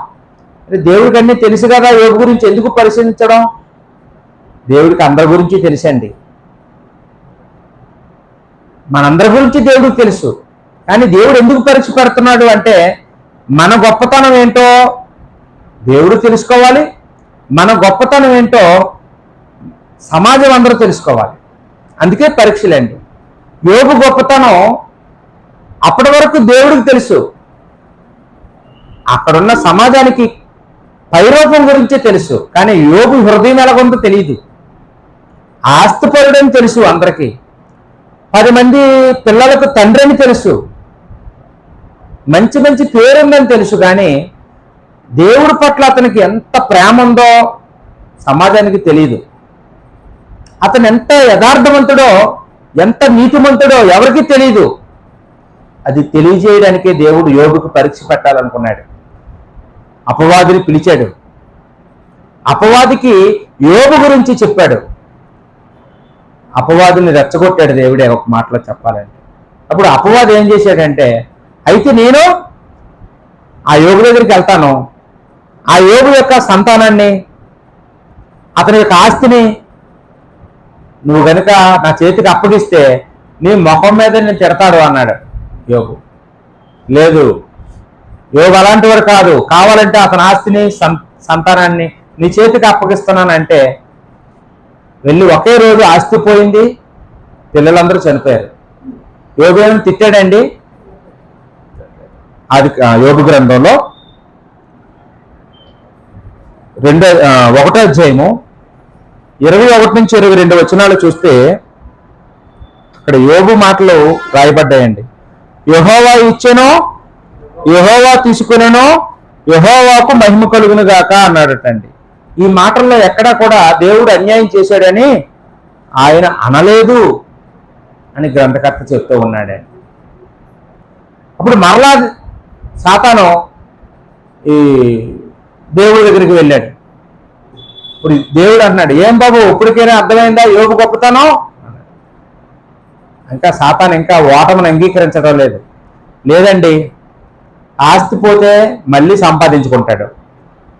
Speaker 1: అంటే దేవుడికి అన్నీ తెలుసు కదా, యోబు గురించి ఎందుకు పరిశీలించడం? దేవుడికి అందరి గురించి తెలుసండి, మనందరి గురించి దేవుడికి తెలుసు. కానీ దేవుడు ఎందుకు పరీక్ష పెడుతున్నాడు అంటే మన గొప్పతనం ఏంటో దేవుడు తెలుసుకోవాలి, మన గొప్పతనం ఏంటో సమాజం అందరూ తెలుసుకోవాలి. అందుకే పరీక్షలండి. యోబు గొప్పతనం అప్పటి వరకు దేవుడికి తెలుసు, అక్కడున్న సమాజానికి పైరూపం గురించే తెలుసు. కానీ యోబు హృదయం ఎలాగొందో తెలియదు. ఆస్తిపరుడని తెలుసు అందరికీ, 10 మంది పిల్లలకు తండ్రి అని తెలుసు, మంచి మంచి పేరుందని తెలుసు. కానీ దేవుడి పట్ల అతనికి ఎంత ప్రేమ ఉందో సమాజానికి తెలియదు. అతను ఎంత యథార్థవంతుడో ఎంత నీతిమంతుడో ఎవరికి తెలియదు. అది తెలియజేయడానికే దేవుడు యోబుకు పరీక్ష పెట్టాలనుకున్నాడు. అపవాదిని పిలిచాడు, అపవాదికి యోబు గురించి చెప్పాడు, అపవాదిని రెచ్చగొట్టాడు దేవుడే ఒక మాటలో చెప్పాలంటే. అప్పుడు అపవాది ఏం చేశాడంటే, అయితే నేను ఆ యోబు దగ్గరికి వెళ్తాను, ఆ యోబు యొక్క సంతానాన్ని అతని యొక్క ఆస్తిని నువ్వు గనుక నా చేతికి అప్పగిస్తే నీ ముఖం మీద నేను తిడతాడు అన్నాడు యోబు. లేదు, యోబు అలాంటి వాడు కాదు, కావాలంటే అతని ఆస్తిని సంతానాన్ని నీ చేతికి అప్పగిస్తున్నానంటే వెళ్ళి ఒకే రోజు ఆస్తి పోయింది, పిల్లలందరూ చనిపోయారు. యోబు ఏమైనా తిట్టాడండి? అది యోబు గ్రంథంలో 1వ అధ్యాయము 21 నుంచి 22 వచనాలు చూస్తే అక్కడ యోబు మాటలు రాయబడ్డాయండి. యెహోవా ఇచ్చెనో, యెహోవా తీసుకునేనో, యెహోవాకు మహిమ కలుగును గాక అన్నాడటండి. ఈ మాటల్లో ఎక్కడా కూడా దేవుడు అన్యాయం చేశాడని ఆయన అనలేదు అని గ్రంథకర్త చెప్తూ ఉన్నాడండి. అప్పుడు మరలా సాతాను ఈ దేవుడి దగ్గరికి వెళ్ళాడు. ఇప్పుడు దేవుడు అన్నాడు, ఏం బాబు ఇప్పటికైనా అర్థమైందా యోబు గొప్పతనం? ఇంకా సాతాను ఇంకా ఓటమిని అంగీకరించడం లేదు. లేదండి, ఆస్తి పోతే మళ్ళీ సంపాదించుకుంటాడు,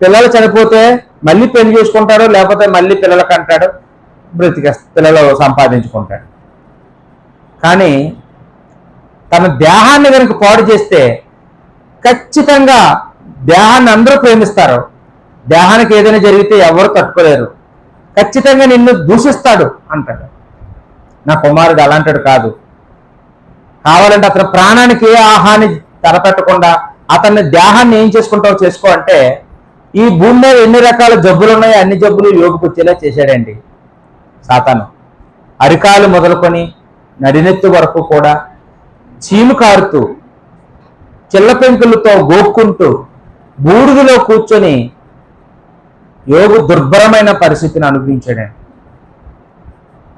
Speaker 1: పిల్లలు చనిపోతే మళ్ళీ పెళ్లి చేసుకుంటాడు, లేకపోతే మళ్ళీ పిల్లలకు అంటాడు, పిల్లలు సంపాదించుకుంటాడు. కానీ తన దేహాన్ని కనుక పాడు చేస్తే ఖచ్చితంగా దేహాన్ని అందరూ ప్రేమిస్తారు, దేహానికి ఏదైనా జరిగితే ఎవరు తట్టుకోలేరు, ఖచ్చితంగా నిన్ను దూషిస్తాడు అంటాడు. నా కుమారుడు అలాంటాడు కాదు. కావాలంటే అతని ప్రాణానికి ఏ హాని తలపెట్టకుండా అతన్ని దేహాన్ని ఏం చేసుకుంటావో చేసుకో అంటే, ఈ భూమి మీద ఎన్ని రకాల జబ్బులు ఉన్నాయో అన్ని జబ్బులు యోగుకు వచ్చేలా చేశాడండి సాతాను. అరికాలు మొదలుకొని నడినెత్తు వరకు కూడా చీము కారుతూ చిల్ల పెంకులతో గోక్కుంటూ బూడిదలో కూర్చొని యోగు దుర్భరమైన పరిస్థితిని అనుభవించాడండి.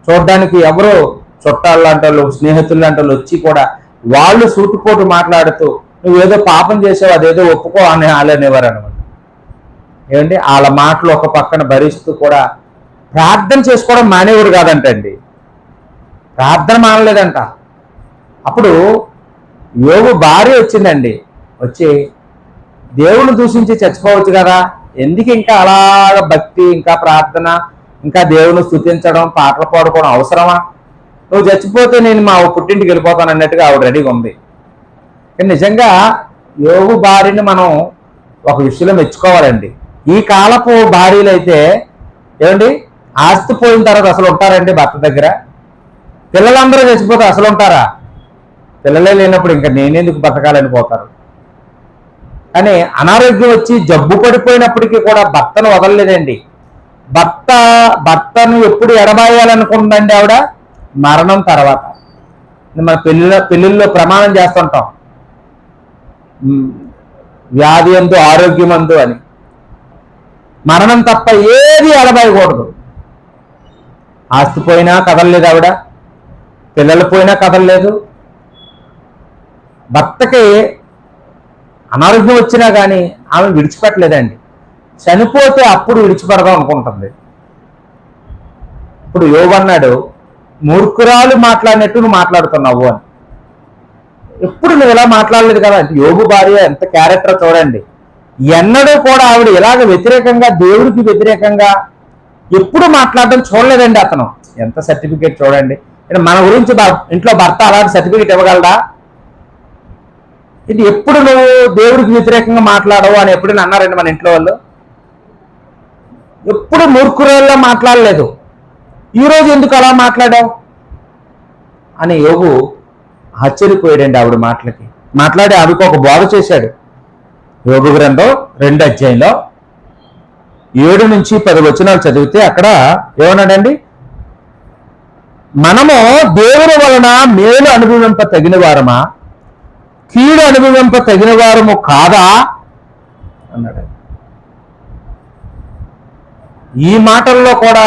Speaker 1: చూడడానికి ఎవరో చుట్టాలు లాంటి వాళ్ళు, స్నేహితులు లాంటి వాళ్ళు వచ్చి కూడా వాళ్ళు సూటుపోటు మాట్లాడుతూ నువ్వేదో పాపం చేసావు అదేదో ఒప్పుకో అని వాళ్ళు అనేవారు అనమాట. ఏమండి, వాళ్ళ మాటలు ఒక పక్కన భరిస్తూ కూడా ప్రార్థన చేసుకోవడం మానేవాడు కాదంటండి, ప్రార్థన మానలేదంట. అప్పుడు యోగు భార్య వచ్చిందండి, వచ్చి దేవుని దూషించి చచ్చిపోవచ్చు కదా, ఎందుకు ఇంకా అలాగ భక్తి, ఇంకా ప్రార్థన, ఇంకా దేవుని స్తుతించడం, పాటలు పాడుకోవడం అవసరమా? నువ్వు చచ్చిపోతే నేను మా పుట్టింటికి వెళ్ళిపోతాను అన్నట్టుగా ఆవిడ రెడీగా ఉంది. కానీ నిజంగా యోగు భార్యని మనం ఒక విషయంలో మెచ్చుకోవాలండి. ఈ కాలపు భార్యలు అయితే ఏమండి, ఆస్తి పోయిన తర్వాత అసలు ఉంటారండి భర్త దగ్గర? పిల్లలందరూ చచ్చిపోతే అసలు ఉంటారా? పిల్లలే లేనప్పుడు ఇంకా నేనెందుకు బతకాలని పోతారు. కానీ అనారోగ్యం వచ్చి జబ్బు పడిపోయినప్పటికీ కూడా భర్తను వదలలేదండి. భర్తను ఎప్పుడు ఎడబాయాలనుకుందండి ఆవిడ? మరణం తర్వాత. మన పెళ్ళిళ్ళలో ప్రమాణం చేస్తుంటాం, వ్యాధి అందు ఆరోగ్యం అందు అని. మరణం తప్ప ఏది ఎడబాయకూడదు. ఆస్తి పోయినా కదలలేదు ఆవిడ, పిల్లలు పోయినా కదలలేదు. భర్తకి అనారోగ్యం వచ్చినా కానీ ఆమె విడిచిపెట్టలేదండి. చనిపోతే అప్పుడు విడిచిపెడదాం అనుకుంటుంది. ఇప్పుడు యోబు అన్నాడు, మూర్ఖురాలు మాట్లాడినట్టు నువ్వు మాట్లాడుతున్నావు అని. ఎప్పుడు నువ్వు ఇలా మాట్లాడలేదు కదా. యోబు భార్య ఎంత క్యారెక్టర్ చూడండి. ఎన్నడూ కూడా ఆవిడ ఇలాగ వ్యతిరేకంగా, దేవుడికి వ్యతిరేకంగా ఎప్పుడు మాట్లాడడం చూడలేదండి అతను. ఎంత సర్టిఫికేట్ చూడండి. మన గురించి ఇంట్లో భర్త అలాంటి సర్టిఫికేట్ ఇవ్వగలడా? ఇది ఎప్పుడు నువ్వు దేవుడికి వ్యతిరేకంగా మాట్లాడవు అని ఎప్పుడైనా అన్నారండి మన ఇంట్లో వాళ్ళు? ఎప్పుడు మూర్ఖురాల్లో మాట్లాడలేదు. ఈరోజు ఎందుకు అలా మాట్లాడావు అని యోగు ఆశ్చర్యపోయాడండి ఆవిడ మాటలకి. మాట్లాడి ఆవిడకు ఒక బోధ చేశాడు. యోగు గ్రంథం 2వ అధ్యాయంలో 7 నుంచి 10 వచనాలు చదివితే అక్కడ ఏమన్నాడండి, మనము దేవుని వలన మేలు అనుభవింప తగిన వారమా, కీడు అనుభవింప తగిన వారము కాదా అన్నాడు. ఈ మాటల్లో కూడా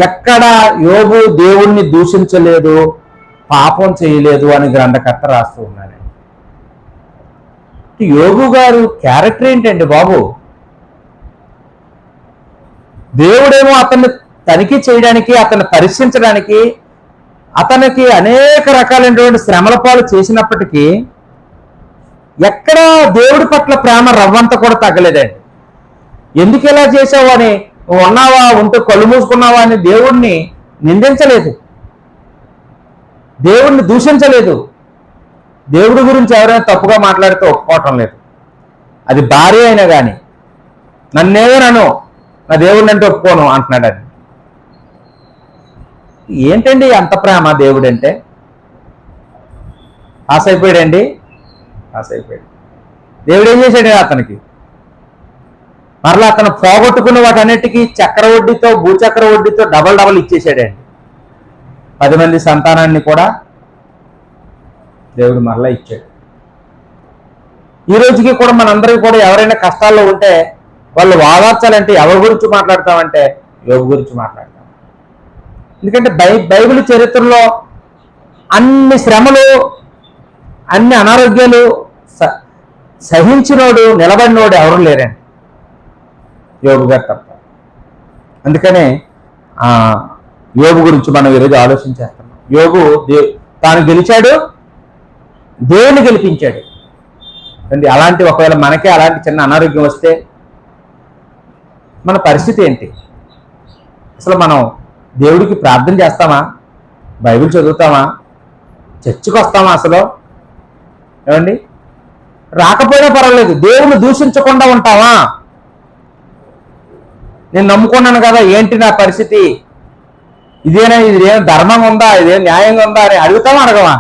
Speaker 1: ఎక్కడ యోబు దేవుణ్ణి దూషించలేదు, పాపం చేయలేదు అని గ్రంథకర్త రాస్తూ ఉన్నాడు. యోబు గారు క్యారెక్టర్ ఏంటండి బాబు? దేవుడేమో అతన్ని తనిఖీ చేయడానికి, అతన్ని పరీక్షించడానికి, అతనికి అనేక రకాలైనటువంటి శ్రమల పాలు చేసినప్పటికీ ఎక్కడ దేవుడి పట్ల ప్రేమ రవ్వంత కూడా తగ్గలేదండి. ఎందుకు ఇలా చేసావు అని, ఉన్నావా ఉంటూ కళ్ళు మూసుకున్నావా అని దేవుణ్ణి నిందించలేదు, దేవుణ్ణి దూషించలేదు. దేవుడి గురించి ఎవరైనా తప్పుగా మాట్లాడితే ఒప్పుకోవటం లేదు. అది భార్య అయినా కానీ నన్నేమో నన్ను నా దేవుడిని అంటే ఒప్పుకోను అంటున్నాడు. అది ఏంటండి అంత ప్రేమ దేవుడు అంటే? పాస్ అయిపోయాడండి, పాస్ అయిపోయాడు. దేవుడు ఏం చేశాడు అతనికి? మరలా అతను పోగొట్టుకున్న వాటన్నిటికీ చక్ర వడ్డీతో, భూచక్ర వడ్డీతో డబల్ డబల్ ఇచ్చేసాడండి. 10 మంది సంతానాన్ని కూడా దేవుడు మరలా ఇచ్చాడు. ఈ రోజుకి కూడా మనందరికీ కూడా ఎవరైనా కష్టాల్లో ఉంటే వాళ్ళు వాదార్చాలంటే ఎవరి గురించి మాట్లాడతామంటే యోబు గురించి మాట్లాడతాం. ఎందుకంటే బైబిల్ చరిత్రలో అన్ని శ్రమలు, అన్ని అనారోగ్యాలు సహించినోడు, నిలబడినోడు ఎవరు లేరండి, యోబు గారు తప్ప. అందుకనే యోబు గురించి మనం ఈరోజు ఆలోచించేస్తున్నాం. యోబు తాను గెలిచాడు, దేవుని గెలిపించాడు అండి. అలాంటి ఒకవేళ మనకే అలాంటి చిన్న అనారోగ్యం వస్తే మన పరిస్థితి ఏంటి? అసలు మనం దేవుడికి ప్రార్థన చేస్తామా? బైబిల్ చదువుతామా? చర్చికి వస్తామా? అసలు ఏమండి? రాకపోయినా పర్వాలేదు, దేవుని దూషించకుండా ఉంటావా? నేను నమ్ముకున్నాను కదా, ఏంటి నా పరిస్థితి, ఇదేం ధర్మంగా ఉందా, ఇదేం న్యాయంగా ఉందా అని అడుగుతామా అడగమా?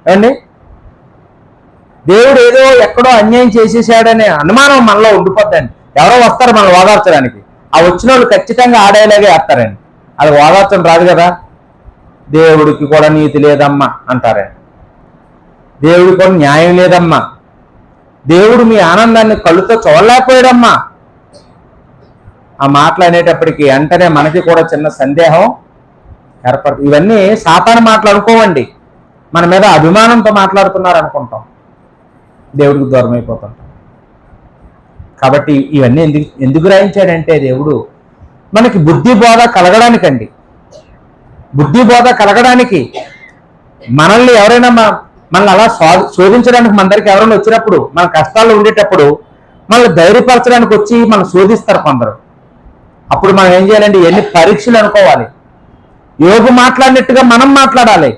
Speaker 1: ఏమండి? దేవుడు ఏదో ఎక్కడో అన్యాయం చేసేసాడనే అనుమానం మనలో ఉండిపోద్దండి. ఎవరో వస్తారు మనం ఓదార్చడానికి, ఆ వచ్చిన వాళ్ళు ఖచ్చితంగా ఆడేలాగే వేస్తారండి. అది ఓదార్చడం రాదు కదా. దేవుడికి కూడా నీతి లేదమ్మా అంటారండి, దేవుడికి కూడా న్యాయం లేదమ్మా, దేవుడు మీ ఆనందాన్ని కళ్ళుతో చూడలేకపోయాడమ్మా. ఆ మాటలు అనేటప్పటికీ వెంటనే మనకి కూడా చిన్న సందేహం ఏర్పడుతుంది. ఇవన్నీ సాతాను మాటలు అనుకోవండి, మన మీద అభిమానంతో మాట్లాడుతున్నారు అనుకుంటాం, దేవుడికి దూరం అయిపోతుంటాం. కాబట్టి ఇవన్నీ ఎందుకు రాయించాడంటే దేవుడు మనకి బుద్ధి బోధ కలగడానికండి. బుద్ధి బోధ కలగడానికి, మనల్ని ఎవరైనా మనల్ని అలా శోధించడానికి మన దగ్గరికి ఎవరైనా వచ్చినప్పుడు, మన కష్టాల్లో ఉండేటప్పుడు మనల్ని ధైర్యపరచడానికి వచ్చి మనం శోధిస్తారు కొందరు. అప్పుడు మనం ఏం చేయాలండి? ఎన్ని పరీక్షలు అనుకోవాలి. యోబు మాట్లాడినట్టుగా మనం మాట్లాడాలి.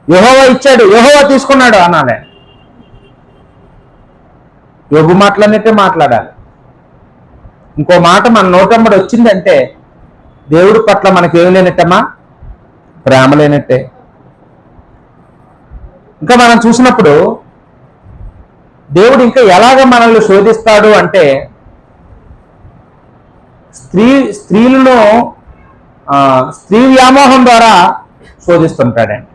Speaker 1: యెహోవా ఇచ్చాడు, యెహోవా తీసుకున్నాడు అనాలి. యోబు మాట్లాడినట్టే మాట్లాడాలి. ఇంకో మాట మన నోటమ్మడి వచ్చిందంటే దేవుడి పట్ల మనకేం లేనట్టమ్మా? ప్రేమ లేనట్టే. ఇంకా మనం చూసినప్పుడు దేవుడు ఇంకా ఎలాగ మనల్ని శోధిస్తాడు అంటే, స్త్రీలను స్త్రీ వ్యామోహం ద్వారా శోధిస్తుంటాడండి.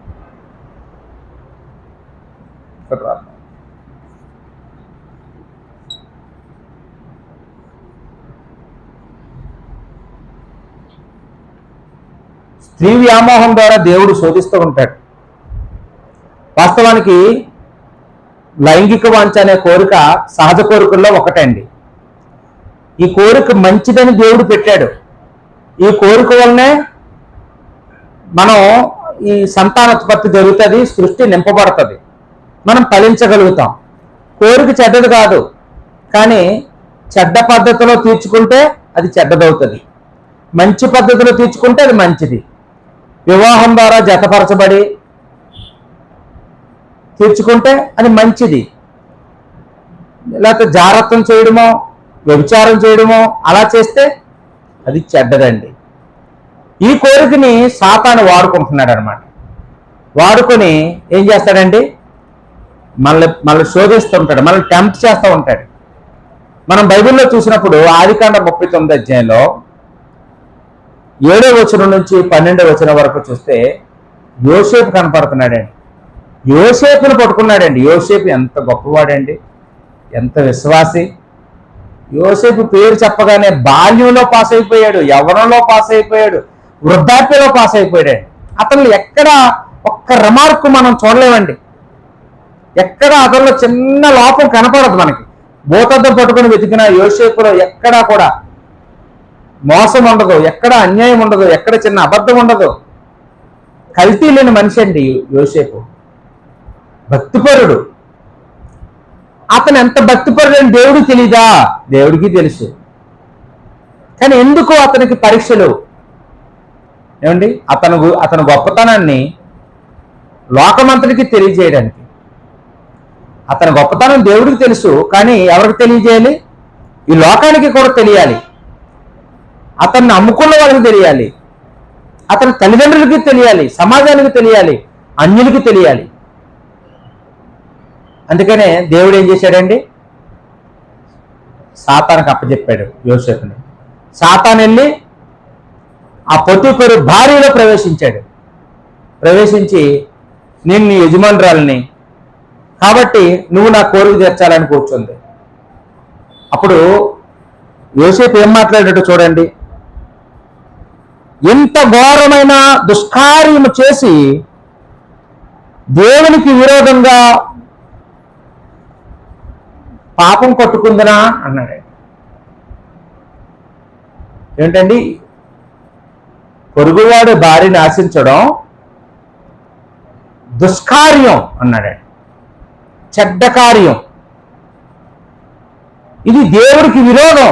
Speaker 1: స్త్రీ వ్యామోహం ద్వారా దేవుడు శోధిస్తూ ఉంటాడు. వాస్తవానికి లైంగిక వాంఛ అనే కోరిక సహజ కోరికల్లో ఒకటండి. ఈ కోరిక మంచిదని దేవుడు పెట్టాడు. ఈ కోరిక వల్లనే మనం ఈ సంతానోత్పత్తి జరుగుతుంది, సృష్టి నింపబడుతుంది, మనం ఫలించగలుగుతాం. కోరిక చెడ్డది కాదు, కానీ చెడ్డ పద్ధతిలో తీర్చుకుంటే అది చెడ్డదవుతుంది, మంచి పద్ధతిలో తీర్చుకుంటే అది మంచిది. వివాహం ద్వారా జతపరచబడి తీర్చుకుంటే అది మంచిది. లేకపోతే జారత్వం చేయడమో, వ్యభిచారం చేయడమో అలా చేస్తే అది చెడ్డదండి. ఈ కోరికని సాతాను వాడుకుంటున్నాడు అనమాట. వాడుకొని ఏం చేస్తాడండి? మళ్ళీ శోధిస్తుంటాడు, మళ్ళీ టెంప్ట్ చేస్తూ ఉంటాడు. మనం బైబిల్లో చూసినప్పుడు ఆదికాండ 39 అధ్యాయంలో 7వ వచనం నుంచి 12వ వచనం వరకు చూస్తే యోసేపు కనపడుతున్నాడండి. యోసేపును పట్టుకున్నాడండి. యోసేపు ఎంత గొప్పవాడండి, ఎంత విశ్వాసి. యోసేపు పేరు చెప్పగానే బాల్యంలో పాస్ అయిపోయాడు, యవ్వనంలో పాస్ అయిపోయాడు, వృద్ధాప్యలో పాస్ అయిపోయాడు. అతను ఎక్కడ ఒక్క రిమార్క్ మనం చూడలేమండి. ఎక్కడ అతనిలో చిన్న లోపం కనపడదు మనకి. భూతద్దం పట్టుకుని వెతికిన యోసేపులో ఎక్కడా కూడా మోసం ఉండదు, ఎక్కడ అన్యాయం ఉండదు, ఎక్కడ చిన్న అబద్ధం ఉండదు. కల్తీ లేని మనిషి అండి యోసేపు. భక్తిపరుడు. అతను ఎంత భక్తిపరుడు అని దేవుడికి తెలీదా? దేవుడికి తెలుసు. కానీ ఎందుకు అతనికి పరీక్షలు? ఏమండి? అతను గొప్పతనాన్ని లోకమంతటికి తెలియజేయడానికి. అతని గొప్పతనం దేవుడికి తెలుసు, కానీ ఎవరికి తెలియజేయాలి? ఈ లోకానికి కూడా తెలియాలి, అతన్ని అమ్ముకున్న వాళ్ళకి తెలియాలి, అతని తల్లిదండ్రులకి తెలియాలి, సమాజానికి తెలియాలి, అన్యులకి తెలియాలి. అందుకనే దేవుడు ఏం చేశాడండి, సాతానికి అప్పచెప్పాడు యోసేపుని. సాతాను వెళ్ళి ఆ పొతిఫరు భార్యలో ప్రవేశించాడు. ప్రవేశించి, నేను నీ యజమానురాలిని కాబట్టి నువ్వు నా కోరిక తీర్చాలని కూర్చుంది. అప్పుడు యోసేపు ఏం మాట్లాడాడో చూడండి. ఎంత ఘోరమైన దుష్కార్యము చేసి దేవునికి విరోధంగా పాపం కట్టుకుందనా అన్నాడు. ఏంటండి, పొరుగువాడు భార్యని ఆశించడం దుష్కార్యం అన్నాడు, చెడ్డ కార్యం, ఇది దేవుడికి విరోధం,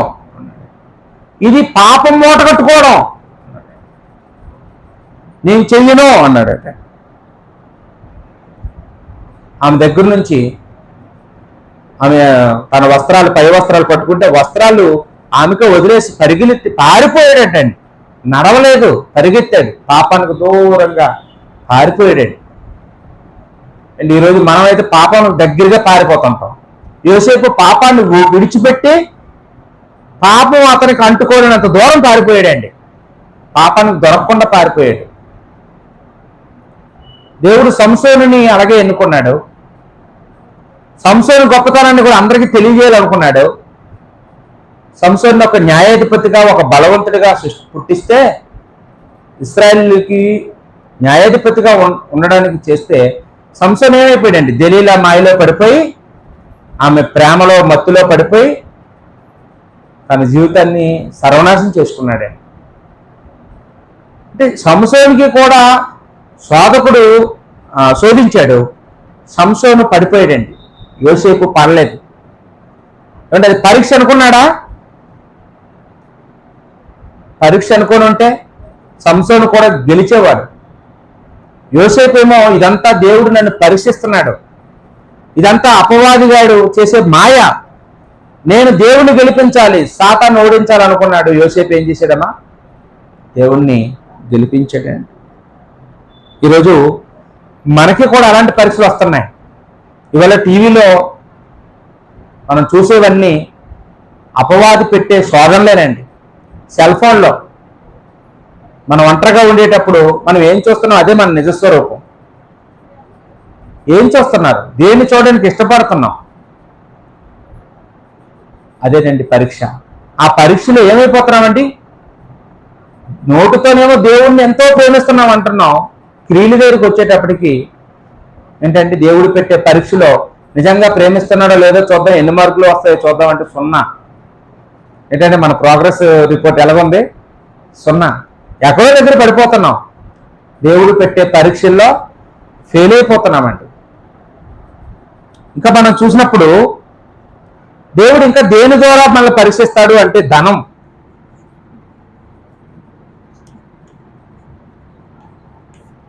Speaker 1: ఇది పాపం మూట కట్టుకోవడం, నేను చెయ్యను అన్నాడట. ఆమె దగ్గర నుంచి ఆమె తన వస్త్రాలు, పై వస్త్రాలు పట్టుకుంటే వస్త్రాలు ఆమెకు వదిలేసి పరిగెత్తి పారిపోయాడటండి. నడవలేదు, పరిగెత్తాడు, పాపానికి దూరంగా పారిపోయాడండి. అండ్ ఈరోజు మనమైతే పాపం దగ్గరగా పారిపోతుంటాం. యోసేపు పాపాన్ని విడిచిపెట్టి పాపం అతనికి అంటుకోలేనంత దూరం పారిపోయాడండి. పాపానికి దొరకకుండా పారిపోయాడు. దేవుడు సంసోనుని అలాగే ఎన్నుకున్నాడు. సంసోను గొప్పతనాన్ని కూడా అందరికీ తెలియజేయాలనుకున్నాడు. సంసోను ఒక న్యాయాధిపతిగా, ఒక బలవంతుడిగా పుట్టిస్తే, ఇశ్రాయేలుకి న్యాయాధిపతిగా ఉండడానికి చేస్తే సంసోను ఏమైపోయాడండి, దెలీలా మాయలో పడిపోయి, ఆమె ప్రేమలో మత్తులో పడిపోయి తన జీవితాన్ని సర్వనాశనం చేసుకున్నాడండి. అంటే సంసోనుకి కూడా శోధకుడు శోధించాడు, సంసోను పడిపోయాడండి. యోసేపు పడలేదు. అంటే అది పరీక్ష అనుకున్నాడా? పరీక్ష అనుకుని ఉంటే సంసోను కూడా గెలిచేవాడు. యోసేపు ఏమో ఇదంతా దేవుడు నన్ను పరీక్షిస్తున్నాడు, ఇదంతా అపవాదిగాడు చేసే మాయ, నేను దేవుణ్ణి గెలిపించాలి, సాతాన్ని ఓడించాలి అనుకున్నాడు. యోసేపు ఏం చేశాడమ్మా, దేవుణ్ణి గెలిపించాడండి. ఈరోజు మనకి కూడా అలాంటి పరీక్షలు వస్తున్నాయి. ఇవాళ టీవీలో మనం చూసేవన్నీ అపవాది పెట్టే శోధనలేనండి. సెల్ ఫోన్లో మనం ఒంటరిగా ఉండేటప్పుడు మనం ఏం చూస్తున్నాం, అదే మన నిజస్వరూపం. ఏం చూస్తున్నారు, దేన్ని చూడడానికి ఇష్టపడుతున్నాం, అదేనండి పరీక్ష. ఆ పరీక్షలో ఏమైపోతున్నామండి, నోటుతోనేమో దేవుణ్ణి ఎంతో ప్రేమిస్తున్నాం అంటున్నాం, క్రియల దగ్గరికి వచ్చేటప్పటికి ఏంటంటే దేవుడు పెట్టే పరీక్షలో నిజంగా ప్రేమిస్తున్నాడో లేదో చూద్దాం, ఎన్ని మార్కులు వస్తాయో చూద్దాం అంటే 0. ఏంటంటే మన ప్రోగ్రెస్ రిపోర్ట్ ఎలాగుంది, 0. ఎక్కడో దగ్గర పడిపోతున్నాం, దేవుడు పెట్టే పరీక్షల్లో ఫెయిల్ అయిపోతున్నామండి. ఇంకా మనం చూసినప్పుడు దేవుడు ఇంకా దేని ద్వారా మనల్ని పరీక్షిస్తాడు అంటే ధనం.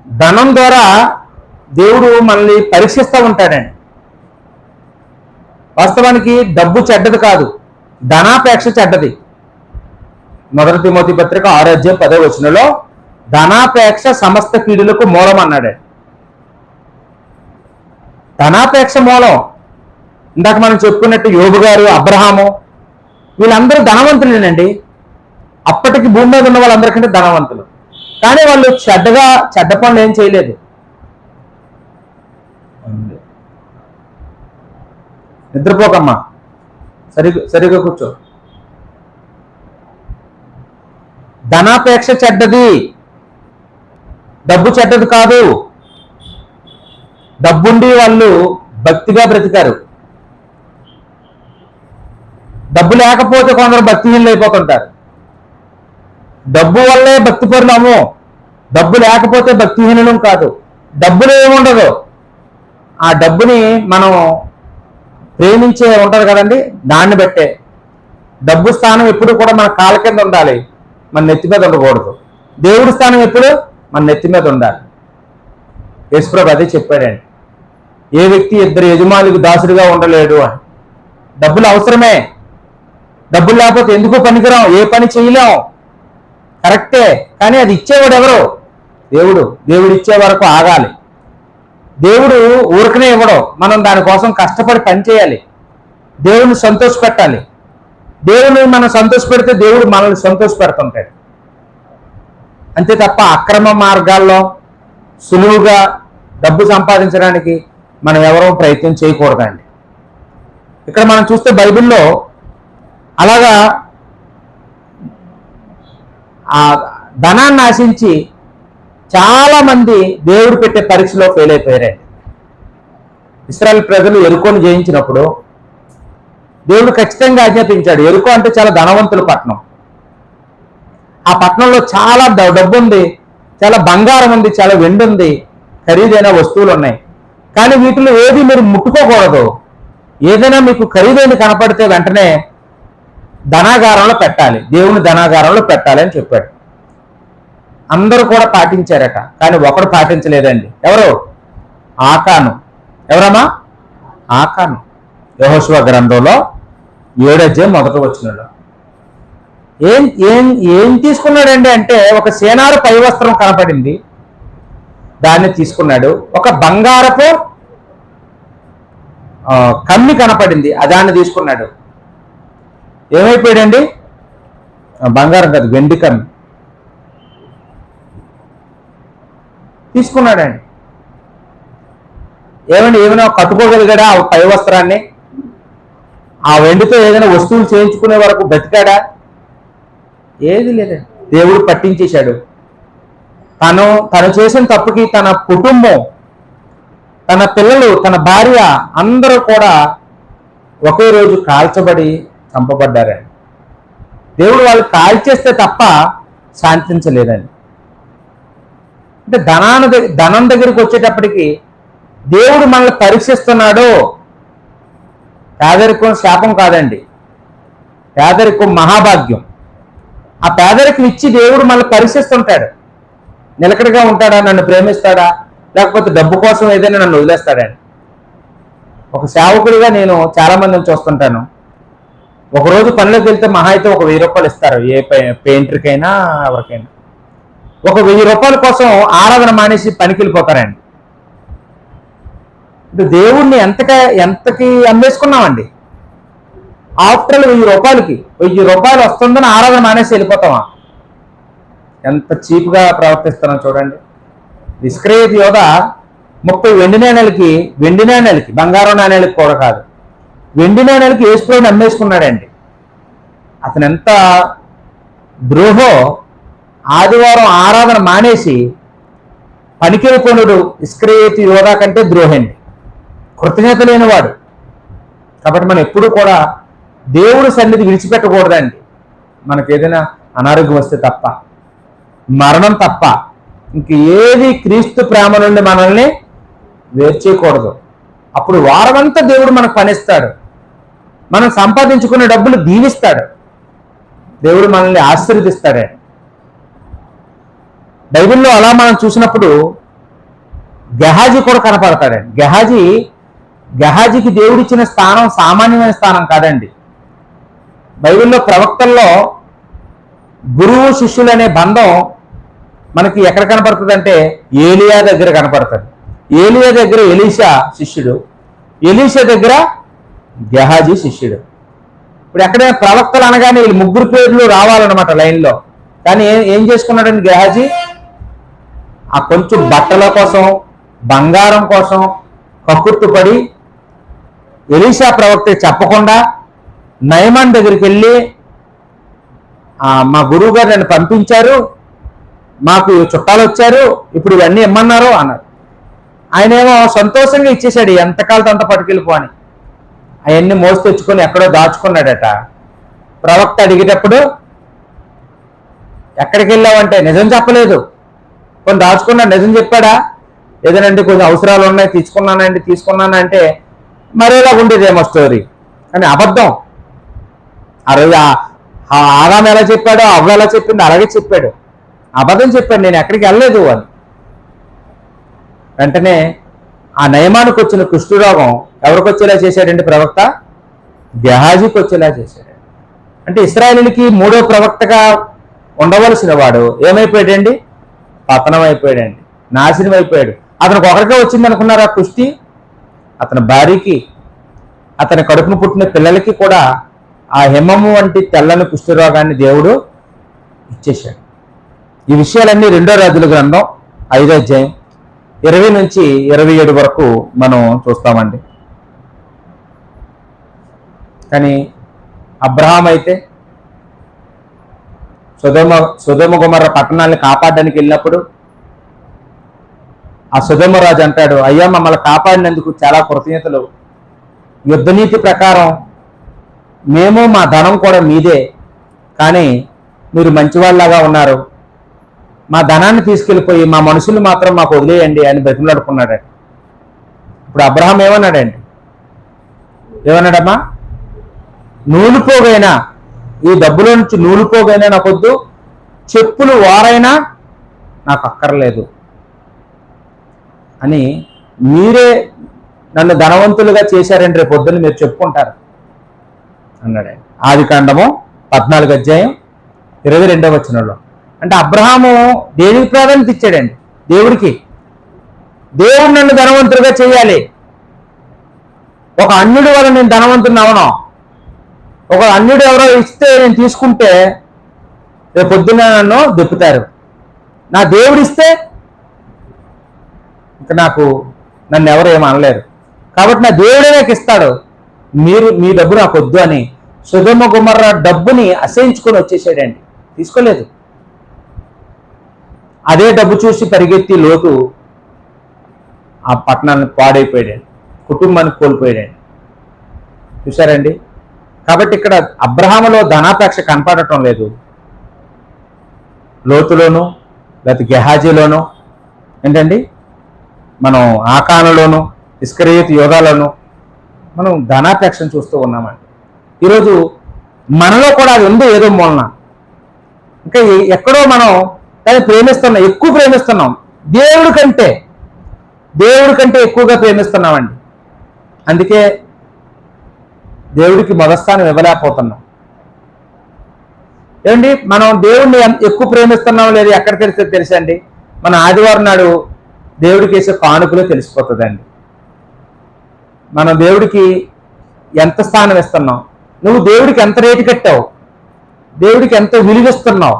Speaker 1: ధనం ద్వారా దేవుడు మనల్ని పరీక్షిస్తూ ఉంటాడండి. వాస్తవానికి డబ్బు చెడ్డది కాదు, ధనాపేక్ష చెడ్డది. 1 తిమోతి పత్రిక 6:10 ధనాపేక్ష సమస్త కీడులకు మూలం అన్నాడు. ధనాపేక్ష మూలం. ఇందాక మనం చెప్పుకున్నట్టు యోబు గారు, అబ్రహాము, వీళ్ళందరూ ధనవంతులేనండి. అప్పటికి భూమి మీద ఉన్న వాళ్ళందరికంటే ధనవంతులు. కానీ వాళ్ళు చెడ్డ పనులు ఏం చేయలేదు. నిద్రపోకమ్మా, సరిగా కూర్చో. ధనాపేక్ష చెడ్డది, డబ్బు చెడ్డది కాదు. డబ్బుండి వాళ్ళు భక్తిగా బ్రతికారు. డబ్బు లేకపోతే కొందరు భక్తిహీనులు అయిపోతుంటారు. డబ్బు వల్లే భక్తి పరులము, డబ్బు లేకపోతే భక్తిహీనులం కాదు. డబ్బులు ఏముండదు, ఆ డబ్బుని మనం ప్రేమించే ఉంటారు కదండి, దాన్ని బట్టే. డబ్బు స్థానం ఎప్పుడు కూడా మన కాళ్ళ కింద ఉండాలి, మన నెత్తి మీద ఉండకూడదు. దేవుడి స్థానం ఎప్పుడు మన నెత్తి మీద ఉండాలి. యేసుప్రభు అదే చెప్పాడండి, ఏ వ్యక్తి 2 యజమానులకు దాసుడిగా ఉండలేడు అని. డబ్బులు అవసరమే, డబ్బులు లేకపోతే ఎందుకు పనికిరాం, ఏ పని చేయలేం. కరెక్టే, కానీ అది ఇచ్చేవాడు ఎవరు? దేవుడు. దేవుడు ఇచ్చే వరకు ఆగాలి. దేవుడు ఊరికనే ఇవ్వడం, మనం దానికోసం కష్టపడి పనిచేయాలి, దేవుడిని సంతోష పెట్టాలి. దేవుని మనం సంతోష పెడితే దేవుడు మనల్ని సంతోష పెడుతుంటాడు. అంతే తప్ప అక్రమ మార్గాల్లో సులువుగా డబ్బు సంపాదించడానికి మనం ఎవరో ప్రయత్నం చేయకూడదండి. ఇక్కడ మనం చూస్తే బైబిల్లో అలాగా ఆ ధనాన్ని ఆశించి చాలామంది దేవుడు పెట్టే పరీక్షలో ఫెయిల్ అయిపోయారండి. ఇశ్రాయేలు ప్రజలు యెరికోను జయించినప్పుడు దేవుడు ఖచ్చితంగా ఆజ్ఞాపించాడు. యెరికో అంటే చాలా ధనవంతుల పట్టణం. ఆ పట్టణంలో చాలా డబ్బు ఉంది, చాలా బంగారం ఉంది, చాలా వెండి ఉంది, ఖరీదైన వస్తువులు ఉన్నాయి. కానీ వీటిలో ఏది మీరు ముట్టుకోకూడదు. ఏదైనా మీకు ఖరీదైన కనపడితే వెంటనే ధనాగారంలో పెట్టాలి, దేవుని ధనాగారంలో పెట్టాలి అని చెప్పాడు. అందరూ కూడా పాటించారట, కానీ ఒకడు పాటించలేదండి. ఎవరు? ఆకాను. ఎవరమ్మా? ఆకాను. యెహోషువ గ్రంథంలో 7:1 ఏం ఏం ఏం తీసుకున్నాడండి అంటే, ఒక సేనారు పై వస్త్రం కనపడింది, దాన్ని తీసుకున్నాడు. ఒక బంగారపు కమ్మి కనపడింది, దాన్ని తీసుకున్నాడు. ఏమైపోయాడండి? బంగారం కాదు, వెండి కమ్మి తీసుకున్నాడండి. ఏమైనా కట్టుకోగలిగాడా ఆ పై వస్త్రాన్ని? ఆ వెండితో ఏదైనా వస్తువులు చేయించుకునే వరకు బతికాడా? ఏది లేదండి. దేవుడు పట్టించేశాడు. తను చేసిన తప్పుకి తన కుటుంబం, తన పిల్లలు, తన భార్య అందరూ కూడా ఒకే రోజు కాల్చబడి చంపబడ్డారండి. దేవుడు వాళ్ళు కాల్చేస్తే తప్ప శాంతించలేదండి. అంటే ధనం దగ్గరికి వచ్చేటప్పటికి దేవుడు మనల్ని పరీక్షిస్తున్నాడు. పేదరికం శాపం కాదండి, పేదరికం మహాభాగ్యం. ఆ పేదరికం ఇచ్చి దేవుడు మనల్ని పరీక్షిస్తుంటాడు. నిలకడగా ఉంటాడా? నన్ను ప్రేమిస్తాడా? లేకపోతే డబ్బు కోసం ఏదైనా నన్ను వదిలేస్తాడండి. ఒక సేవకుడిగా నేను చాలా మందిని చూస్తుంటాను. ఒకరోజు పనిలోకి వెళ్తే మహా అయితే ఒక 1000 రూపాయలు ఇస్తారు, ఏ పెయింటర్కైనా ఎవరికైనా. ఒక 1000 రూపాయల కోసం ఆరాధన మానేసి పనికి వెళ్ళిపోతారండి. అంటే దేవుణ్ణి ఎంతకి అమ్మేసుకున్నామండి. ఆఫ్టర్ 1000 రూపాయలకి 1000 రూపాయలు వస్తుందని ఆరాధన మానేసి వెళ్ళిపోతామా? ఎంత చీప్గా ప్రవర్తిస్తున్నాం చూడండి. ఇస్కరియోతు యోధ 30 వెండి నాణేలకి, బంగారం నాణేలకి కూడా కాదు, వెండి నాణేలకి యేసుప్రభువుని అమ్మేసుకున్నాడండి. అతను ఎంత ద్రోహో! ఆదివారం ఆరాధన మానేసి పనికిరకొనుడు ఇస్కరియోతు యోధ కంటే ద్రోహండి, కృతజ్ఞత లేనివాడు. కాబట్టి మనం ఎప్పుడూ కూడా దేవుడి సన్నిధి విడిచిపెట్టకూడదండి. మనకు ఏదైనా అనారోగ్యం వస్తే తప్ప, మరణం తప్ప ఇంక ఏది క్రీస్తు ప్రేమ నుండి మనల్ని వేర్చేయకూడదు. అప్పుడు వారమంతా దేవుడు మనకు పనిస్తాడు, మనం సంపాదించుకునే డబ్బులు దీవిస్తాడు, దేవుడు మనల్ని ఆశీర్వదిస్తాడే. బైబిల్లో అలా మనం చూసినప్పుడు గెహాజీ కూడా కనపడతాడండి. గెహాజీకి దేవుడిచ్చిన స్థానం సామాన్యమైన స్థానం కాదండి. బైబిల్లో ప్రవక్తల్లో గురువు శిష్యులు అనే బంధం మనకి ఎక్కడ కనపడుతుంది అంటే ఏలియా దగ్గర కనపడుతుంది. ఏలియా దగ్గర ఎలీషా శిష్యుడు, ఎలీషా దగ్గర గెహాజీ శిష్యుడు. ఇప్పుడు ఎక్కడైనా ప్రవక్తలు అనగానే వీళ్ళు ముగ్గురు పేర్లు రావాలన్నమాట లైన్లో. కానీ ఏం చేసుకున్నాడండి గెహాజీ? ఆ కొంచెం బట్టల కోసం, బంగారం కోసం కక్కుర్తుపడి ఎలీషా ప్రవక్త చెప్పకుండా నయమాన్ దగ్గరికి వెళ్ళి, మా గురువు గారు నన్ను పంపించారు, మాకు చుట్టాలు వచ్చారు, ఇప్పుడు ఇవన్నీ ఇమ్మన్నారు అన్నారు. ఆయన ఏమో సంతోషంగా ఇచ్చేశాడు, ఎంతకాలతో అంత పట్టుకెళ్ళిపో అని. అవన్నీ మోసి తెచ్చుకొని ఎక్కడో దాచుకున్నాడట. ప్రవక్త అడిగేటప్పుడు ఎక్కడికి వెళ్ళావంటే నిజం చెప్పలేదు. కొన్ని దాచుకున్నాడు, నిజం చెప్పాడా? ఏదనంటే కొంచెం అవసరాలు ఉన్నాయి, తీసుకున్నానంటే మరేలా ఉండేదేమో స్టోరీ. కానీ అబద్ధం. ఆ రోజు ఆదాం ఎలా చెప్పాడో అవ్వ ఎలా చెప్పింది అలాగే చెప్పాడు. అబద్ధం చెప్పాడు, నేను ఎక్కడికి వెళ్ళలేదు అని. వెంటనే ఆ నయమానికి వచ్చిన కుష్ఠరోగం ఎవరికి వచ్చేలా చేశాడంటే ప్రవక్త? గెహాజీకి వచ్చేలా చేశాడు. అంటే ఇశ్రాయేలుకి 3వ ప్రవక్తగా ఉండవలసిన వాడు ఏమైపోయాడండి? పతనం అయిపోయాడండి, నాశనం అయిపోయాడు. అతనికి ఒకరికే వచ్చింది అనుకున్నారా కుష్టి? అతని భార్యకి, అతని కడుపును పుట్టిన పిల్లలకి కూడా ఆ హిమము వంటి తెల్లని కుష్ఠరోగాన్ని దేవుడు ఇచ్చేశాడు. ఈ విషయాలన్నీ 2వ రాజుల గ్రంథం 5వ అధ్యాయం 20 నుంచి 27 వరకు మనం చూస్తామండి. కానీ అబ్రహాం అయితే సొదొమ గొమొర్రా పట్టణాన్ని కాపాడడానికి వెళ్ళినప్పుడు ఆ సొదొమ రాజు అంటాడు, అయ్యా మమ్మల్ని కాపాడినందుకు చాలా కృతజ్ఞతలు. యుద్ధనీతి ప్రకారం మేము మా ధనం కూడా మీదే, కానీ మీరు మంచివాళ్ళలాగా ఉన్నారు. మా ధనాన్ని తీసుకెళ్ళిపోయి మా మనుషులు మాత్రం మాకు వదిలేయండి అని బ్రతిమలాడుకున్నాడు. ఇప్పుడు అబ్రహాం ఏమన్నాడండి? ఏమన్నాడమ్మా? నూలుపోగైనా, ఈ డబ్బులో నుంచి నూలుపోగైనా నాకొద్దు, చెప్పులు వారైనా నాకు అక్కర్లేదు అని మీరే నన్ను ధనవంతులుగా చేశారండి, రేపు పొద్దున్న మీరు చెప్పుకుంటారు అన్నాడు. ఆదికాండము 14వ అధ్యాయం 22వ వచనంలో. అంటే అబ్రహాము దేనికి ప్రాధాన్యత ఇచ్చాడండి? దేవుడికి. దేవుడు నన్ను ధనవంతులుగా చేయాలి. ఒక అన్యుడి వల్ల నేను ధనవంతుని అవను. ఒక అన్యుడు ఎవరో ఇస్తే నేను తీసుకుంటే రేపు పొద్దున్న నన్ను దెప్పుతారు. నా దేవుడు ఇస్తే ఇంకా నన్ను ఎవరు ఏమనలేరు. కాబట్టి నా దేవుడే నాకు ఇస్తాడు, మీ డబ్బు నాకు వద్దు అని సొదొమ గొమొర్రా డబ్బుని అసహించుకొని వచ్చేసాడండి, తీసుకోలేదు. అదే డబ్బు చూసి పరిగెత్తి లోతు ఆ పట్టణాన్ని పాడైపోయాడండి, కుటుంబాన్ని కోల్పోయాడండి. చూసారండి? కాబట్టి ఇక్కడ అబ్రహాములో ధనాపేక్ష కనపడటం లేదు. లోతులోను లేకపోతే గెహాజీలోను ఏంటండి, మనం ఆకానులోను ఇస్కరియోతు యోధాలోను మనం ధనాపేక్షను చూస్తూ ఉన్నామండి. ఈరోజు మనలో కూడా అది ఉంది ఏదో మూలన. ఇంకా ఎక్కడో మనం దాన్ని ప్రేమిస్తున్నాం, ఎక్కువ ప్రేమిస్తున్నాం, దేవుడి కంటే ఎక్కువగా ప్రేమిస్తున్నామండి. అందుకే దేవుడికి మొదటి స్థానం ఇవ్వలేకపోతున్నాం. ఏమండి, మనం దేవుడిని ఎక్కువ ప్రేమిస్తున్నాం లేదు ఎక్కడ తెలిస్తే తెలుసండి, మన ఆదివారం నాడు దేవుడికి వేసే కానుకలో తెలిసిపోతుందండి. మనం దేవుడికి ఎంత స్థానం ఇస్తున్నాం, నువ్వు దేవుడికి ఎంత రేటు కట్టావు, దేవుడికి ఎంత విలువిస్తున్నావు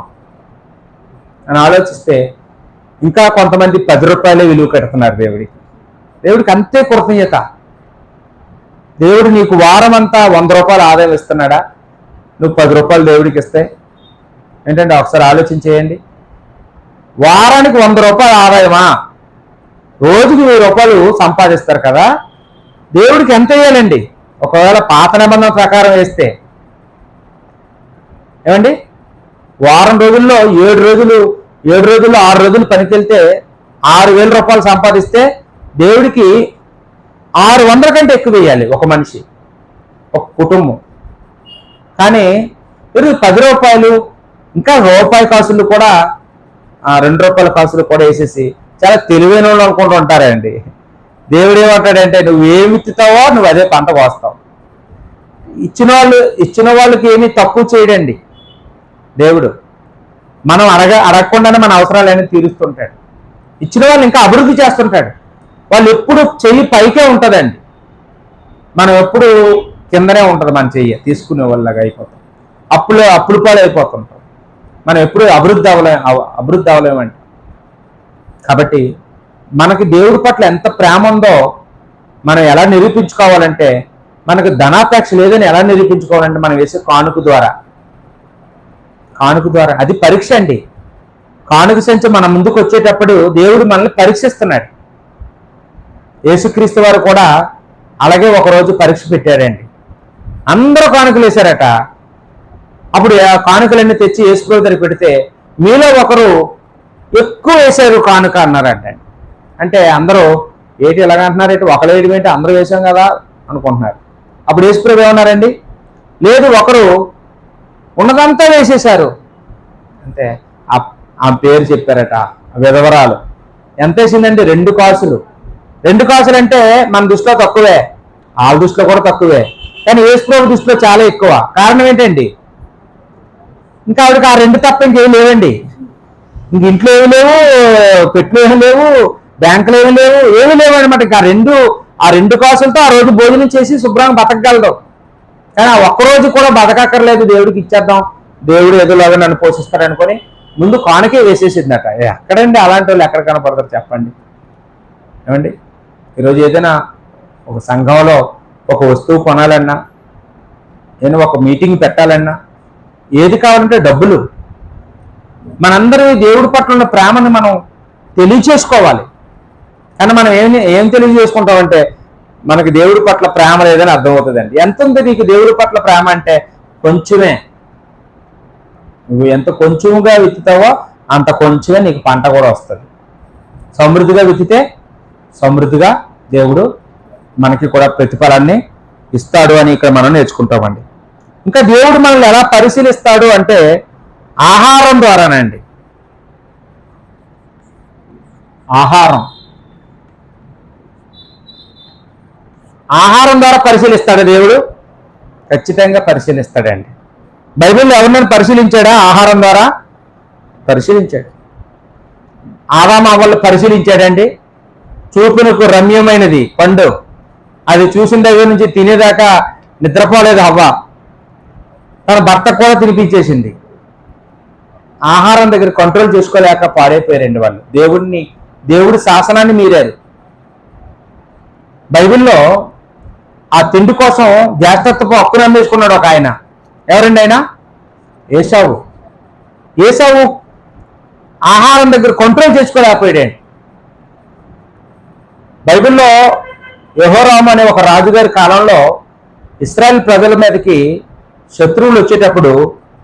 Speaker 1: అని ఆలోచిస్తే ఇంకా కొంతమంది 10 రూపాయలే విలువ కడుతున్నారు దేవుడికి అంతే కృతజ్ఞత. దేవుడు నీకు వారం అంతా 100 రూపాయలు ఆదాయం ఇస్తున్నాడా? నువ్వు 10 రూపాయలు దేవుడికి ఇస్తే ఏంటంటే ఒకసారి ఆలోచించేయండి. వారానికి 100 రూపాయలు ఆదాయమా? రోజుకి 1000 రూపాయలు సంపాదిస్తారు కదా, దేవుడికి ఎంత వేయాలండి? ఒకవేళ పాత నిబంధన ప్రకారం వేస్తే ఏమండి, వారం రోజుల్లో 7 రోజులు 6 రోజులు పనికి వెళ్తే 6000 రూపాయలు సంపాదిస్తే దేవుడికి 600 కంటే ఎక్కువ వేయాలి ఒక మనిషి, ఒక కుటుంబం. కానీ 10 రూపాయలు ఇంకా రూపాయి కాసులు కూడా 2 రూపాయల కాసులు కూడా వేసేసి చాలా తెలివైన వాళ్ళు అనుకుంటూ ఉంటారండి. దేవుడు ఏమంటాడంటే నువ్వు ఏమి విత్తుతావో నువ్వు అదే పంట కోస్తావు. ఇచ్చిన వాళ్ళకి ఏమీ తక్కువ చేయడండి దేవుడు. మనం అడగకుండానే మన అవసరాలన్నీ తీరుస్తుంటాడు. ఇచ్చిన వాళ్ళు ఇంకా అభివృద్ధి చేస్తుంటాడు. వాళ్ళు ఎప్పుడు చెయ్యి పైకే ఉంటుందండి, మనం ఎప్పుడు కిందనే ఉంటుంది మన చెయ్యి, తీసుకునే వాళ్ళగా అయిపోతాం, అప్పులు పాలు అయిపోతుంటాం. మనం ఎప్పుడు అభివృద్ధి అవ్వలేమండి. కాబట్టి మనకి దేవుడి పట్ల ఎంత ప్రేమ ఉందో మనం ఎలా నిరూపించుకోవాలంటే, మనకు ధనాపేక్ష లేదని ఎలా నిరూపించుకోవాలంటే మనం వేసే కానుక ద్వారా అది పరీక్ష అండి. కానుక సంచి మన ముందుకు వచ్చేటప్పుడు దేవుడు మనల్ని పరీక్షిస్తున్నాడు. యేసుక్రీస్తు వారు కూడా అలాగే ఒకరోజు పరీక్ష పెట్టారండి. అందరూ కానుకలు వేశారట. అప్పుడు ఆ కానుకలన్నీ తెచ్చి యేసుప్రభు దగ్గర పెడితే మీలో ఒకరు ఎక్కువ వేశారు కానుక అన్నారంట. అంటే అందరూ ఏంటి ఎలాగంటున్నారంటే ఒకరు వేయడం ఏంటి, అందరూ వేసాం కదా అనుకుంటున్నారు. అప్పుడు యేసుప్రభు ఏమన్నారండి, లేదు ఒకరు ఉన్నదంతా వేసేశారు. అంటే ఆ పేరు చెప్పారట, విధవరాలు. ఎంత వేసిందండి? 2 కాసులు. 2 కాసులు అంటే మన దృష్టిలో తక్కువే, వాళ్ళ దృష్టిలో కూడా తక్కువే, కానీ యేసుప్రభు దృష్టిలో చాలా ఎక్కువ. కారణం ఏంటండి? ఇంకా ఆవిడకి ఆ రెండు తప్ప ఇంకేం లేవండి. ఇంక ఇంట్లో ఏమి లేవు, పెట్లు ఏమి లేవు, బ్యాంకులు ఏమి లేవు, ఏమి లేవు అనమాట. ఇంకా ఆ రెండు కాసులతో ఆ రోజు భోజనం చేసి శుభ్రంగా బతకగలదు. కానీ ఆ ఒక్కరోజు కూడా బతకక్కర్లేదు, దేవుడికి ఇచ్చేద్దాం, దేవుడు ఏదోలాగా నన్ను పోషిస్తాడు అనుకొని ముందు కానుకే వేసేసిందట. ఎక్కడండి అలాంటి వాళ్ళు ఎక్కడ కనపడతారు చెప్పండి? ఏమండి, ఈరోజు ఏదైనా ఒక సంఘంలో ఒక వస్తువు కొనాలన్నా, ఏదైనా ఒక మీటింగ్ పెట్టాలన్నా ఏది కావాలంటే డబ్బులు. మనందరూ దేవుడి పట్ల ఉన్న ప్రేమను మనం తెలియచేసుకోవాలి. కానీ మనం ఏం తెలియజేసుకుంటామంటే మనకి దేవుడి పట్ల ప్రేమ లేదని అర్థమవుతుందండి. ఎంత ఉంది నీకు దేవుడి పట్ల ప్రేమ అంటే? కొంచెమే. నువ్వు ఎంత కొంచెంగా విత్తుతావో అంత కొంచెమే నీకు పంట కూడా వస్తుంది. సమృద్ధిగా విత్తితే సమృద్ధిగా దేవుడు మనకి కూడా ప్రతిఫలాన్ని ఇస్తాడు అని ఇక్కడ మనం నేర్చుకుంటామండి. ఇంకా దేవుడు మనల్ని ఎలా పరిశీలిస్తాడు అంటే ఆహారం ద్వారానండి. ఆహారం ద్వారా పరిశీలిస్తాడు దేవుడు, ఖచ్చితంగా పరిశీలిస్తాడండి. బైబిల్లో ఎవరినైనా పరిశీలించాడా? ఆహారం ద్వారా పరిశీలించాడు. ఆదాము అవ్వలు పరిశీలించాడండి. చూపునకు రమ్యమైనది పండు, అది చూసిన దగ్గర నుంచి తినేదాకా నిద్రపోలేదు అవ్వ. తన భర్త కూడా తినిపించేసింది. ఆహారం దగ్గర కంట్రోల్ చేసుకోలేక పాడైపోయారండి వాళ్ళు. దేవుడి శాసనాన్ని మీరారు. బైబిల్లో ఆ తిండి కోసం జాగ్రత్తపు హక్కును అమ్మేసుకున్నాడు ఒక ఆయన. ఎవరండి ఆయన? ఏసావు ఆహారం దగ్గర కంట్రోల్ చేసుకోలేకపోయాడండి. బైబిల్లో యెహోరాము అనే ఒక రాజుగారి కాలంలో ఇశ్రాయేల్ ప్రజల మీదకి శత్రువులు వచ్చేటప్పుడు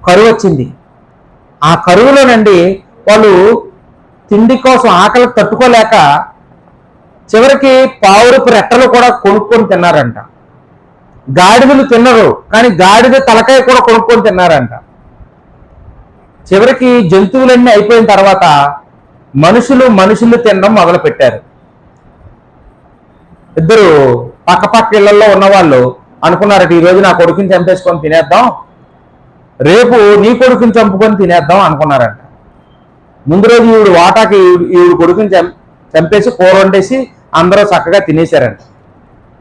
Speaker 1: కరువు వచ్చింది. ఆ కరువులోనండి వాళ్ళు తిండి కోసం ఆకలికి తట్టుకోలేక చివరికి పావురపు రెట్టలు కూడా కొనుక్కొని తిన్నారంట. గాడిదలు తిన్నరు, కానీ గాడిద తలకాయ కూడా కొనుక్కొని తిన్నారంట. చివరికి జంతువులన్నీ అయిపోయిన తర్వాత మనుషులు తినడం మొదలు పెట్టారు. ఇద్దరు పక్క ఇళ్లలో ఉన్నవాళ్ళు అనుకున్నారట, ఈరోజు నా కొడుకుని చంపేసుకొని తినేద్దాం, రేపు నీ కొడుకుని చంపుకొని తినేద్దాం అనుకున్నారంట. ముందు రోజు ఈవిడు వాటాకి ఈవిడు కొడుకుని చంపేసి కూర వండేసి అందరూ చక్కగా తినేశారంట.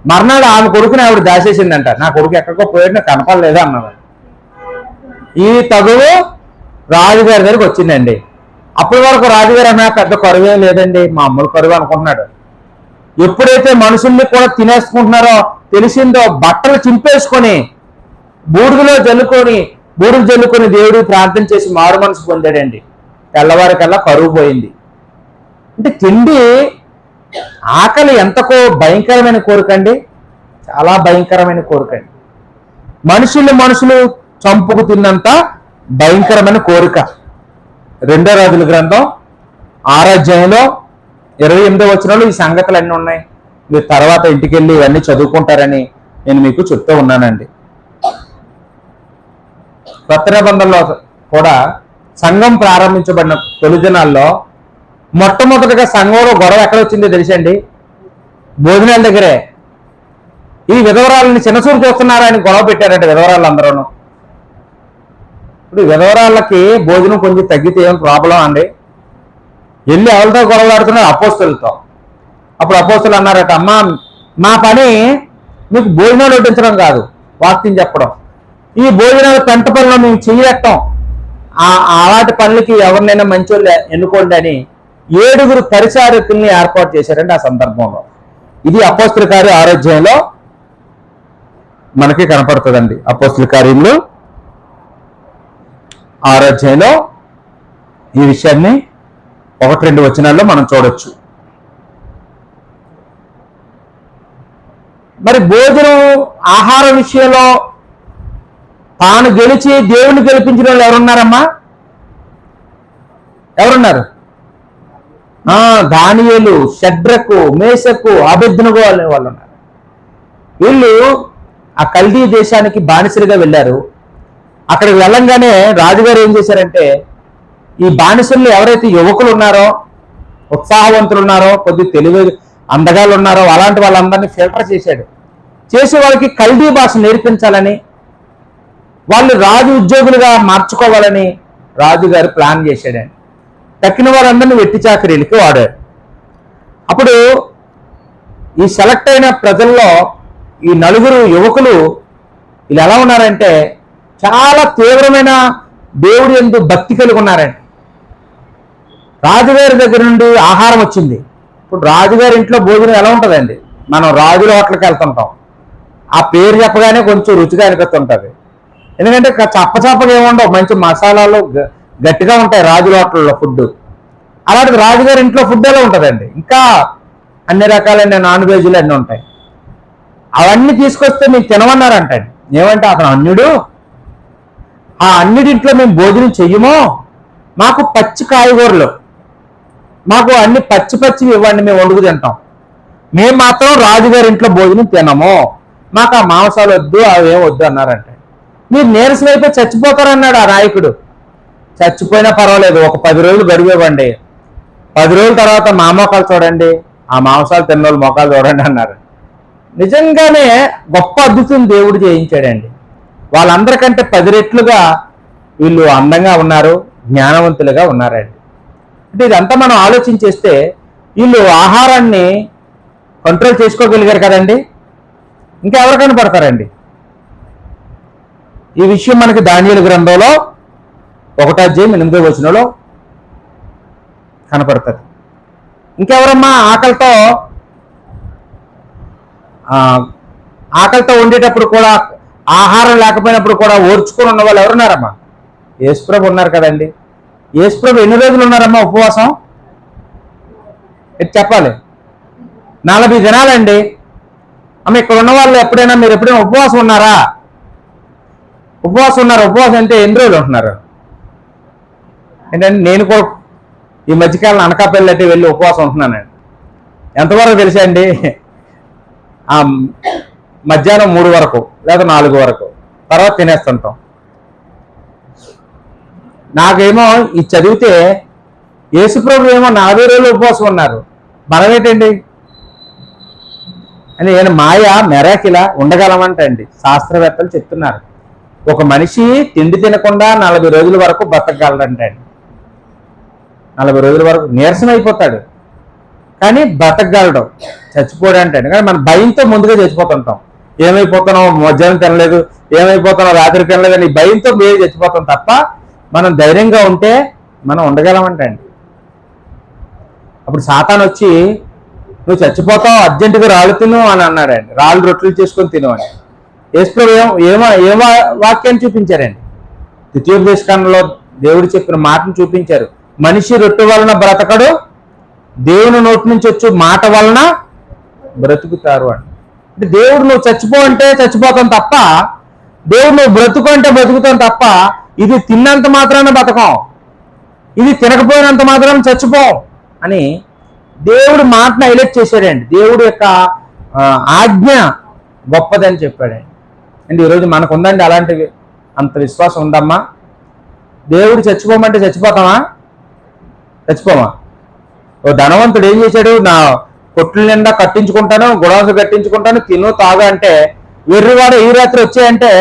Speaker 1: మర్నాడు ఆమె కొడుకుని ఆవిడ దాచేసిందంట. నా కొడుకు ఎక్కడికో పోయాడు, నాకు కనపడలేదా అన్నది. ఈ తగువు రాజుగారి దగ్గరికి వచ్చిందండి. అప్పటి వరకు రాజుగారు అన్నా పెద్ద కరువే లేదండి, మామూలు కరువు అనుకుంటున్నాడు. ఎప్పుడైతే మనుషుల్ని కూడా తినేసుకుంటున్నారో తెలిసిందో బట్టలు చింపేసుకొని బూడిద జల్లుకొని దేవుడికి ప్రార్థన చేసి మారు మనసు పొందాడండి. తెల్లవారికల్లా కరువు పోయింది. అంటే తిండి, ఆకలి ఎంతకో భయంకరమైన కోరికండి, చాలా భయంకరమైన కోరికండి. మనుషులు చంపుకు తిన్నంత భయంకరమైన కోరిక. 2 రాజుల గ్రంథం 6వ అధ్యాయంలో 28వ వచనంలో ఈ సంగతులన్నీ ఉన్నాయి. మీరు తర్వాత ఇంటికి వెళ్ళి ఇవన్నీ చదువుకుంటారని నేను మీకు చెప్తూ ఉన్నానండి. కొత్త నిబంధనలో కూడా సంఘం ప్రారంభించబడిన తొలి దినాల్లో మొట్టమొదటిగా సంఘంలో గొడవ ఎక్కడ వచ్చిందో తెలుసండి? భోజనాల దగ్గరే. ఈ విధవరాలని చిన్నసూరు చూస్తున్నారని గొడవ పెట్టారంటే విధవరాళ్ళందరూ. ఇప్పుడు విధవరాళ్ళకి భోజనం కొంచెం తగ్గితే ఏం ప్రాబ్లం అండి? వెళ్ళి ఎవరితో గొడవలాడుతున్నారు? అపోస్తులతో. అప్పుడు అపోస్తులు అన్నారట, అమ్మా మా పని మీకు భోజనాలు వడ్డించడం కాదు, వాక్యం చెప్పడం. ఈ భోజనాలు పెంట పనులు మేము చేయటం, అలాంటి పనులకి ఎవరినైనా మంచోళ్ళు ఎన్నుకోండి అని 7 పరిచారకుల్ని ఏర్పాటు చేశారండి ఆ సందర్భంలో. ఇది అపోస్తుల కార్యం 6వ అధ్యాయంలో మనకి కనపడుతుందండి. అపోస్తుల కార్యంలో 6వ అధ్యాయంలో ఈ విషయాన్ని 1-2 వచనాల్లో మనం చూడొచ్చు. మరి భోజనం ఆహార విషయంలో తాను గెలిచి దేవుని గెలిపించిన వాళ్ళు ఎవరున్నారమ్మా? ఎవరున్నారు? దానియేలు, షడ్రకు, మేషకు, అబేద్నెగో అనే వాళ్ళు ఉన్నారు. వీళ్ళు ఆ కల్దీ దేశానికి బానిసలుగా వెళ్ళారు. అక్కడికి వెళ్ళంగానే రాజుగారు ఏం చేశారంటే, ఈ బానిసల్లో ఎవరైతే యువకులు ఉన్నారో, ఉత్సాహవంతులు ఉన్నారో, కొద్ది తెలివి అందగాళ్ళు ఉన్నారో అలాంటి వాళ్ళందరినీ ఫిల్టర్ చేశాడు. చేసే వాళ్ళకి కల్దీ భాష నేర్పించాలని వాళ్ళు రాజు ఉద్యోగులుగా మార్చుకోవాలని రాజుగారు ప్లాన్ చేశాడండి. తక్కిన వారందరినీ వెట్టి చాకరీలకి వాడాడు. అప్పుడు ఈ సెలెక్ట్ అయిన ప్రజల్లో ఈ నలుగురు యువకులు వీళ్ళు ఎలా ఉన్నారంటే చాలా తీవ్రమైన దేవుడి యందు భక్తి కలిగి ఉన్నారండి. రాజుగారి దగ్గర నుండి ఆహారం వచ్చింది. ఇప్పుడు రాజుగారి ఇంట్లో భోజనం ఎలా ఉంటుందండి? మనం రాజుల హోటల్కి వెళ్తుంటాం, ఆ పేరు చెప్పగానే కొంచెం రుచిగా అనిపిస్తుంటుంది. ఎందుకంటే చప్పచప్పగా ఏముండవు, మంచి మసాలాలు గట్టిగా ఉంటాయి రాజుల హోటల్లో ఫుడ్. అలాంటిది రాజుగారి ఇంట్లో ఫుడ్ ఎలా ఉంటుందండి? ఇంకా అన్ని రకాలైన నాన్ వెజ్లు అన్నీ ఉంటాయి. అవన్నీ తీసుకొస్తే మీకు తినమన్నారంటండి. ఏమంటే అతను అన్యుడు, ఆ అన్నిటింట్లో మేము భోజనం చెయ్యమో, మాకు పచ్చి కాయగూరలు, మాకు అన్ని పచ్చి పచ్చివి ఇవ్వండి, మేము వండుకు తింటాం. మేము మాత్రం రాజుగారి ఇంట్లో భోజనం తినము, మాకు ఆ మాంసాలు వద్దు, అవేం వద్దు అన్నారంటే. మీరు నీరసమైపోయి చచ్చిపోతారన్నాడు ఆ నాయకుడు. చచ్చిపోయినా పర్వాలేదు, ఒక 10 రోజులు గడివేవ్వండి, 10 రోజుల తర్వాత మా మోకాలు చూడండి, ఆ మాంసాలు తిన్న వాళ్ళు మోకాలు చూడండి అన్నారు. నిజంగానే గొప్ప అద్భుతం దేవుడు చేయించాడండి. వాళ్ళందరికంటే 10 రెట్లుగా వీళ్ళు అందంగా ఉన్నారు, జ్ఞానవంతులుగా ఉన్నారండి. అంటే ఇదంతా మనం ఆలోచించేస్తే వీళ్ళు ఆహారాన్ని కంట్రోల్ చేసుకోగలిగారు కదండి, ఇంకా ఎవరు కనపడతారండి? ఈ విషయం మనకి దానియేలు గ్రంథంలో 1వ అధ్యాయం 8వ వచనంలో కనపడుతుంది. ఇంకెవరమ్మా ఆకలితో ఉండేటప్పుడు కూడా, ఆహారం లేకపోయినప్పుడు కూడా ఓర్చుకొని ఉన్న వాళ్ళు ఎవరున్నారమ్మా? యేసుప్రభు ఉన్నారు కదండి. యేసుప్రభు ఎన్ని రోజులు ఉన్నారమ్మా ఉపవాసం? చెప్పాలి, 40 దినాలండి. అమ్మ ఇక్కడ ఉన్న వాళ్ళు ఎప్పుడైనా మీరు ఎప్పుడైనా ఉపవాసం ఉన్నారా? ఉపవాసం ఉన్నారు. ఉపవాసం అంటే ఎన్ని రోజులు ఉంటున్నారు? ఏంటంటే నేను కూడా ఈ మధ్యకాలం అనకాపల్లి అంటే వెళ్ళి ఉపవాసం ఉంటున్నానండి. ఎంతవరకు తెలుసా అండి? మధ్యాహ్నం 3 వరకు లేదా 4 వరకు, తర్వాత తినేస్తుంటాం. నాకేమో ఇది చదివితే యేసుప్రభు ఏమో 40 రోజులు ఉపవాసం ఉన్నారు, మనమేంటండి అని నేను మాయా మెరాకిలా ఉండగలమంటండి. శాస్త్రవేత్తలు చెప్తున్నారు, ఒక మనిషి తిండి తినకుండా 40 రోజుల వరకు బతకగలడంటండి. 40 రోజుల వరకు నీరసం అయిపోతాడు, కానీ బతకగలడం, చచ్చిపోవడంటే. కానీ మన భయంతో ముందుగా చచ్చిపోతుంటాం. ఏమైపోతున్నాం, మధ్యాహ్నం తినలేదు, ఏమైపోతున్నాం, రాత్రి తినలేదు అని భయంతో మేము చచ్చిపోతాం తప్ప మనం ధైర్యంగా ఉంటే మనం ఉండగలమంటండి. అప్పుడు సాతాను వచ్చి నువ్వు చచ్చిపోతావు, అర్జెంటుగా రాళ్ళు తిను అని అన్నాడండి. రాళ్ళు రొట్టెలు చేసుకొని తిను అని. యేసుప్రభు ఏ వాక్యాన్ని చూపించారండి? ద్వితీయోపదేశకాండంలో దేవుడు చెప్పిన మాటను చూపించారు. మనిషి రొట్టె వలన బ్రతకడు, దేవుని నోటి నుంచి వచ్చే మాట వలన బ్రతుకుతారు అని. అంటే దేవుడు నువ్వు చచ్చిపో అంటే చచ్చిపోతాం తప్ప, దేవుడు నువ్వు బ్రతుకు అంటే బ్రతుకుతాం తప్ప, ఇది తిన్నంత మాత్రాన బతకం, ఇది తినకపోయినంత మాత్రాన చచ్చిపోం అని దేవుడు మాటను హైలైట్ చేశాడండి. దేవుడు యొక్క ఆజ్ఞ గొప్పదని చెప్పాడండి. అంటే ఈరోజు మనకు ఉందండి అలాంటివి, అంత విశ్వాసం ఉందమ్మా? దేవుడు చచ్చిపోమంటే చచ్చిపోతామా? చచ్చిపోమా? ఓ ధనవంతుడు ఏం చేశాడు? నా కొట్లు నిండా కట్టించుకుంటాను, గుడాసు కట్టించుకుంటాను, తిను తాగు అంటే వెర్రివాడు ఈ రాత్రి వచ్చాయంటే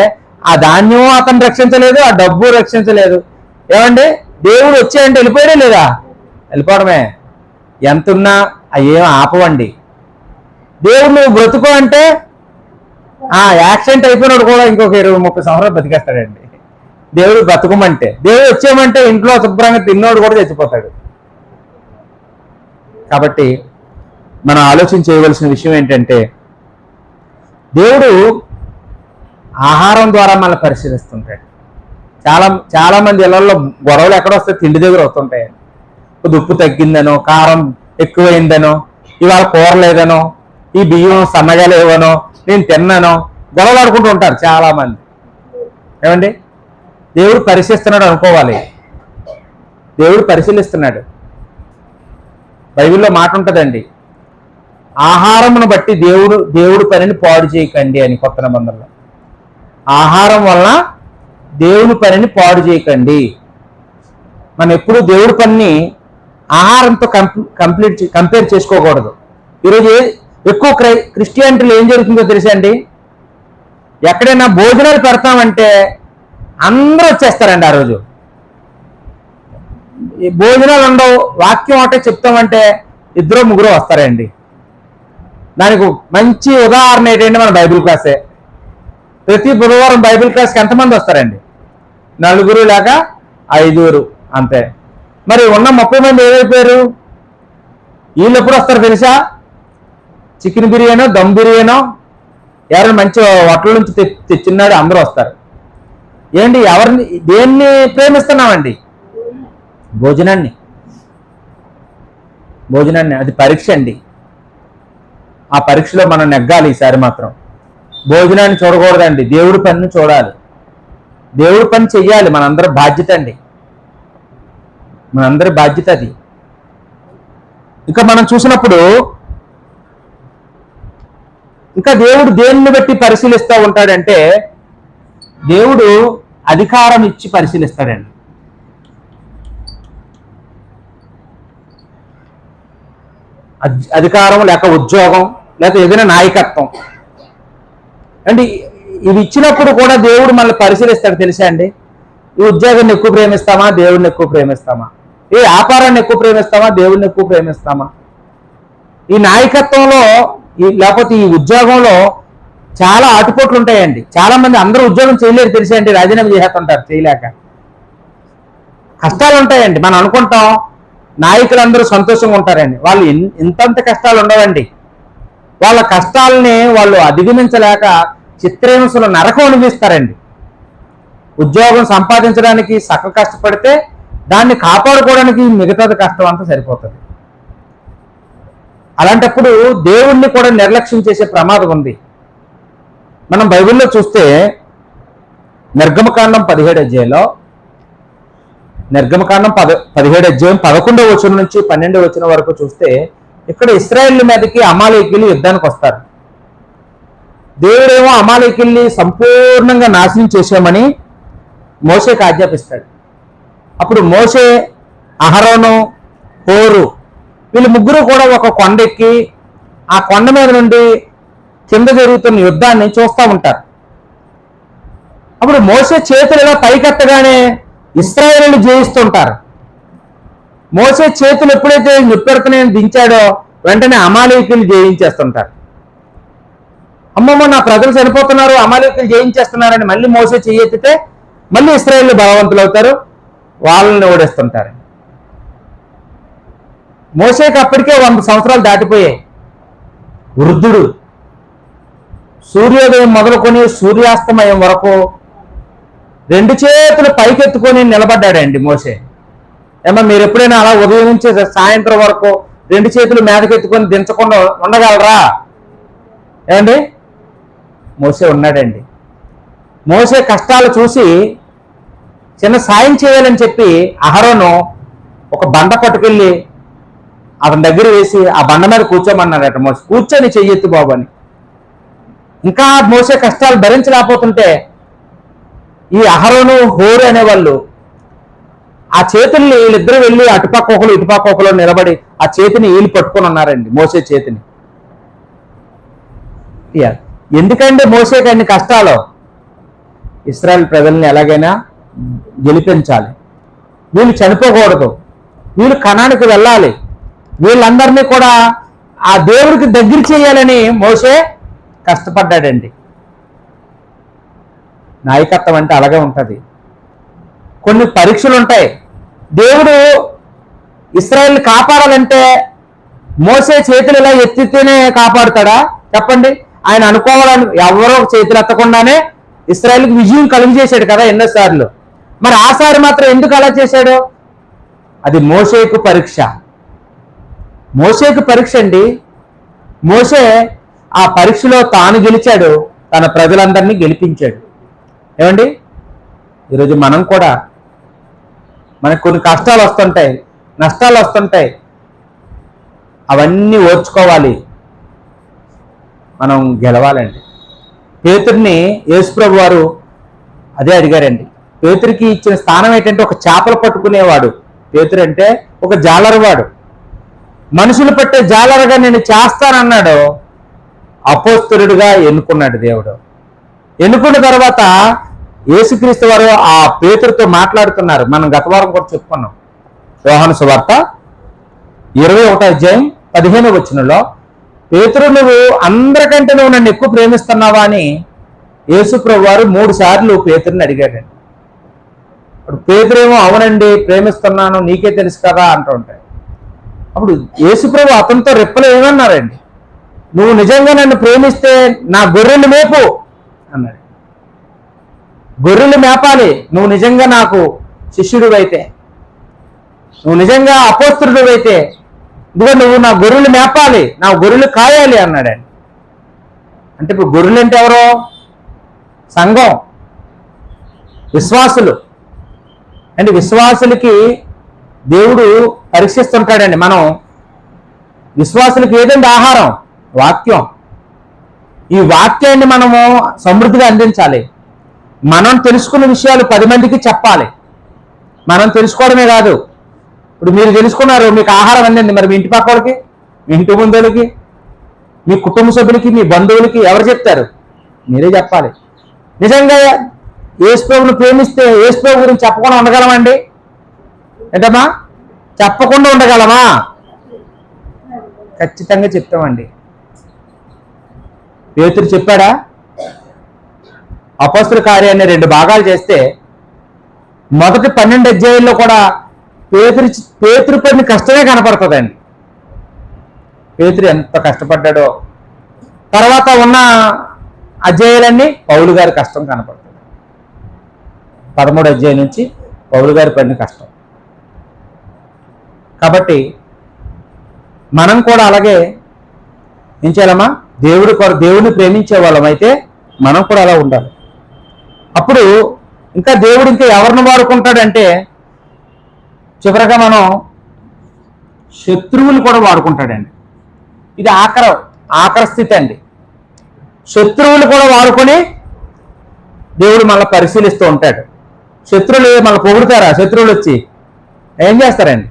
Speaker 1: ఆ ధాన్యం అతను రక్షించలేదు, ఆ డబ్బు రక్షించలేదు. ఏమండి, దేవుడు వచ్చాయంటే వెళ్ళిపోయాడే లేదా? వెళ్ళిపోవడమే. ఎంతున్నా ఏం ఆపవండి. దేవుడు నువ్వు బ్రతుకు అంటే యాక్సిడెంట్ అయిపోయినాడు కూడా ఇంకొక 20-30 సంవత్సరాలు బతికేస్తాడండి. దేవుడు బ్రతుకమంటే, దేవుడు వచ్చామంటే ఇంట్లో శుభ్రంగా తిన్నోడు కూడా చచ్చిపోతాడు. కాబట్టి మనం ఆలోచన చేయవలసిన విషయం ఏంటంటే, దేవుడు ఆహారం ద్వారా మనల్ని పరిశీలిస్తుంటాడు. చాలా మంది ఇళ్లలో గొడవలు ఎక్కడ వస్తే తిండి దగ్గర వస్తుంటాయండి. ఉప్పు తగ్గిందనో, కారం ఎక్కువైందనో, ఇవాళ కూర లేదనో, ఈ బియ్యం సన్నగా లేవనో, నేను తిన్నానో గొడవలు ఆడుకుంటూ ఉంటారు చాలా మంది. ఏమండి, దేవుడు పరిశీలిస్తున్నాడు అనుకోవాలి. దేవుడు పరిశీలిస్తున్నాడు. బైబిల్లో మాట ఉంటుందండి, ఆహారమును బట్టి దేవుడు పనిని పాడు చేయకండి అని. కొత్త నిబంధనలో ఆహారం వలన దేవుని పనిని పాడు చేయకండి. మనం ఎప్పుడు దేవుడి పనిని ఆహారంతో కంపేర్ చేసుకోకూడదు. ఈరోజు ఎక్కువ క్రిస్టియానిటీలో ఏం జరుగుతుందో తెలుసా అండి? ఎక్కడైనా భోజనాలు పెడతామంటే అందరూ వచ్చేస్తారండి ఆ రోజు. ఈ భోజనాలు ఉండవు, వాక్యం అంటే చెప్తామంటే 2-3 వస్తారండి. దానికి మంచి ఉదాహరణ ఏంటంటే మన బైబిల్ క్లాసే. ప్రతి బుధవారం బైబిల్ క్లాస్కి ఎంతమంది వస్తారండి? 4 లేక 5 అంతే. మరి ఉన్న 30 మంది ఏమైపోయారు? వీళ్ళు ఎప్పుడు వస్తారు తెలుసా? చికెన్ బిర్యానో, దమ్ బిర్యానో, ఎవరైనా మంచి హోటల్ నుంచి తెచ్చిన్నాడు అందరూ వస్తారు. ఏంటి, ఎవరిని దేన్ని ప్రేమిస్తున్నామండి? భోజనాన్ని. అది పరీక్ష అండి. ఆ పరీక్షలో మనం నెగ్గాలి. ఈసారి మాత్రం భోజనాన్ని చూడకూడదండి, దేవుడి పనిని చూడాలి. దేవుడి పని చెయ్యాలి. మనందరి బాధ్యత అండి, మనందరి బాధ్యత అది. ఇంకా మనం చూసినప్పుడు ఇంకా దేవుడు దేన్ని బట్టి పరిశీలిస్తూ ఉంటాడంటే, దేవుడు అధికారం ఇచ్చి పరిశీలిస్తాడండి. అధికారం లేక ఉద్యోగం లేక ఏదైనా నాయకత్వం అంటే ఇవి ఇచ్చినప్పుడు కూడా దేవుడు మనల్ని పరిశీలిస్తాడు తెలుసా అండి. ఈ ఉద్యోగాన్ని ఎక్కువ ప్రేమిస్తామా, దేవుడిని ఎక్కువ ప్రేమిస్తామా? ఈ వ్యాపారాన్ని ఎక్కువ ప్రేమిస్తామా, దేవుడిని ఎక్కువ ప్రేమిస్తామా? ఈ నాయకత్వంలో లేకపోతే ఈ ఉద్యోగంలో చాలా ఆటుపోట్లు ఉంటాయండి. చాలా మంది అందరూ ఉద్యోగం చేయలేరు తెలుసా అండి, రాజీనామా చేస్తుంటారు చేయలేక. కష్టాలు ఉంటాయండి. మనం అనుకుంటాం నాయకులందరూ సంతోషంగా ఉంటారండి, వాళ్ళు ఇంతంత కష్టాలు ఉండవండి. వాళ్ళ కష్టాలని వాళ్ళు అధిగమించలేక చిత్రహింసలు నరకం అనిపిస్తారండి. ఉద్యోగం సంపాదించడానికి సగం కష్టపడితే దాన్ని కాపాడుకోవడానికి మిగతాది కష్టం అంతా సరిపోతుంది. అలాంటప్పుడు దేవుణ్ణి కూడా నిర్లక్ష్యం చేసే ప్రమాదం ఉంది. మనం బైబిల్లో చూస్తే నిర్గమకాండం 17వ అధ్యాయంలో, నిర్గమకాండం 17వ అధ్యాయం 11వ వచనం నుంచి 12వ వచనం వరకు చూస్తే, ఇక్కడ ఇశ్రాయేలు మీదకి అమాలేకీయులు యుద్ధానికి వస్తారు. దేవుడేమో అమాలేకీయుల్ని సంపూర్ణంగా నాశనం చేసామని మోషేకి ఆజ్ఞాపిస్తాడు. అప్పుడు మోషే, అహరోను, హోరు వీళ్ళు ముగ్గురు కూడా ఒక కొండెక్కి ఆ కొండ మీద నుండి కింద జరుగుతున్న యుద్ధాన్ని చూస్తూ ఉంటారు. అప్పుడు మోషే చేతులు ఇలా పైకెత్తగానే ఇశ్రాయేలు జయిస్తుంటారు. మోషే చేతులు ఎప్పుడైతే నిప్పెరతని దించాడో వెంటనే అమాలేకీయులు జయించేస్తుంటారు. అమ్మమ్మ నా ప్రజలు చనిపోతున్నారు, అమాలేకీయులు జయించేస్తున్నారని మళ్ళీ మోషే చెయ్యెత్తితే మళ్ళీ ఇశ్రాయేలు బలవంతులు అవుతారు, వాళ్ళని ఓడేస్తుంటారు. మోషేకి అప్పటికే 100 సంవత్సరాలు దాటిపోయాయి. వృద్ధుడు. సూర్యోదయం మొదలుకొని సూర్యాస్తమయం వరకు 2 చేతులు పైకెత్తుకొని నిలబడ్డాడండి మోషే. ఏమో మీరు ఎప్పుడైనా అలా ఉదయం నుంచి సాయంత్రం వరకు 2 చేతులు మీదకెత్తుకొని దించకుండా ఉండగలరా? ఏమండి, మోషే ఉన్నాడండి. మోషే కష్టాలు చూసి చిన్న సాయం చేయాలని చెప్పి అహరోను ఒక బండ పట్టుకెళ్ళి అతని దగ్గర వేసి ఆ బండ మీద కూర్చోమన్నాడట. మోషే కూర్చొని చెయ్యెత్తు బాబు అని. ఇంకా మోషే కష్టాలు భరించలేకపోతుంటే ఈ అహరోను, హోరు అనేవాళ్ళు ఆ చేతుల్ని వీళ్ళిద్దరూ వెళ్ళి అటుపక్క ఒకరు ఇటుపక్క ఒకరు నిలబడి ఆ చేతిని వీళ్ళు పట్టుకొని ఉన్నారండి, మోసే చేతిని. ఎందుకంటే మోసేకి అన్ని కష్టాలు? ఇశ్రాయేల్ ప్రజల్ని ఎలాగైనా గెలిపించాలి, వీళ్ళు చనిపోకూడదు, వీళ్ళు కనానికి వెళ్ళాలి, వీళ్ళందరినీ కూడా ఆ దేవుడికి దగ్గర చేయాలని మోసే కష్టపడ్డాడండి. నాయకత్వం అంటే అలాగే ఉంటుంది. కొన్ని పరీక్షలు ఉంటాయి. దేవుడు ఇశ్రాయేల్ని కాపాడాలంటే మోసే చేతులు ఇలా ఎత్తితేనే కాపాడుతాడా చెప్పండి? ఆయన అనుకోవాలని ఎవరో చేతులు ఎత్తకుండానే ఇశ్రాయేల్కి విజయం కలుగు చేశాడు కదా ఎన్నోసార్లు. మరి ఆసారి మాత్రం ఎందుకు అలా చేశాడు? అది మోషేకు పరీక్ష. మోషేకు పరీక్ష అండి. మోషే ఆ పరీక్షలో తాను గెలిచాడు, తన ప్రజలందరినీ గెలిపించాడు. ఏమండి, ఈరోజు మనం కూడా మనకు కొన్ని కష్టాలు వస్తుంటాయి, నష్టాలు వస్తుంటాయి, అవన్నీ ఓర్చుకోవాలి, మనం గెలవాలండి. పేతురుని యేసుప్రభు వారు అదే అడిగారండి. పేతురికి ఇచ్చిన స్థానం ఏంటంటే ఒక చేపలు పట్టుకునేవాడు. పేతురు అంటే ఒక జాలరువాడు. మనుషులు పట్టే జాలరుగా నేను చేస్తానన్నాడు. అపోస్తలుడిగా ఎన్నుకున్నాడు దేవుడు. ఎన్నుకున్న తర్వాత యేసుక్రీస్తు వారు ఆ పేతురుతో మాట్లాడుతున్నారు. మనం గత వారం కూడా చెప్పుకున్నాం. యోహాను సువార్త 21:15 పేతురు, నువ్వు అందరికంటే నువ్వు నన్ను ఎక్కువ ప్రేమిస్తున్నావా అని యేసు ప్రభు వారు 3 సార్లు పేతురుని అడిగాడండి. అప్పుడు పేతురేమో అవునండి ప్రేమిస్తున్నాను, నీకే తెలుసు కదా అంటూ ఉంటాయి. అప్పుడు యేసు ప్రభు అతనితో రెప్పలు ఏమన్నారండి, నువ్వు నిజంగా నన్ను ప్రేమిస్తే నా గొర్రెలు మేపు అన్నాడు. గొర్రెలు మేపాలి, నువ్వు నిజంగా నాకు శిష్యుడు అయితే, నువ్వు నిజంగా అపోస్తలుడు అయితే, ఇదిగో నువ్వు నా గొర్రెలు మేపాలి, నా గొర్రెలు కాయాలి అన్నాడండి. అంటే ఇప్పుడు గొర్రెలు అంటే ఎవరో సంఘం, విశ్వాసులు. అంటే విశ్వాసులకి దేవుడు పరీక్షిస్తుంటాడండి. మనం విశ్వాసులకి ఏదండి ఆహారం? వాక్యం. ఈ వాక్యాన్ని మనము సమృద్ధిగా అందించాలి. మనం తెలుసుకున్న విషయాలు 10 మందికి చెప్పాలి. మనం తెలుసుకోవడమే కాదు, ఇప్పుడు మీరు తెలుసుకున్నారు, మీకు ఆహారం అందింది, మరి మీ ఇంటి పక్కలకి, మీ ఇంటి ముందులకి, మీ కుటుంబ సభ్యులకి, మీ బంధువులకి ఎవరు చెప్తారు? మీరే చెప్పాలి. నిజంగా యేసు ప్రభువుని ప్రేమిస్తే యేసు ప్రభు గురించి చెప్పకుండా ఉండగలమండి? ఏంటమ్మా, చెప్పకుండా ఉండగలమా? ఖచ్చితంగా చెప్తామండి. పేతురు చెప్పాడా? అపోస్తల కార్యాన్ని 2 భాగాలు చేస్తే మొదటి 12 అధ్యాయుల్లో కూడా పేతురు పడిన కష్టమే కనపడుతుందండి. పేతురు ఎంత కష్టపడ్డాడో. తర్వాత ఉన్న అధ్యాయాలన్నీ పౌలు గారి కష్టం కనపడుతుంది. 13 అధ్యాయం నుంచి పౌలు గారి పడిన కష్టం. కాబట్టి మనం కూడా అలాగే ఏం చేయాలమ్మా? దేవుడిని ప్రేమించే వాళ్ళం అయితే మనం కూడా అలా ఉండాలి. అప్పుడు ఇంకా దేవుడు ఇంకా ఎవరిని వాడుకుంటాడంటే, చివరగా మనం శత్రువులు కూడా వాడుకుంటాడండి. ఇది ఆఖరి స్థితి అండి. శత్రువులు కూడా వాడుకొని దేవుడు మళ్ళీ పరిశీలిస్తూ ఉంటాడు. శత్రువులు మళ్ళీ పొగుడుతారా? శత్రువులు వచ్చి ఏం చేస్తారండి?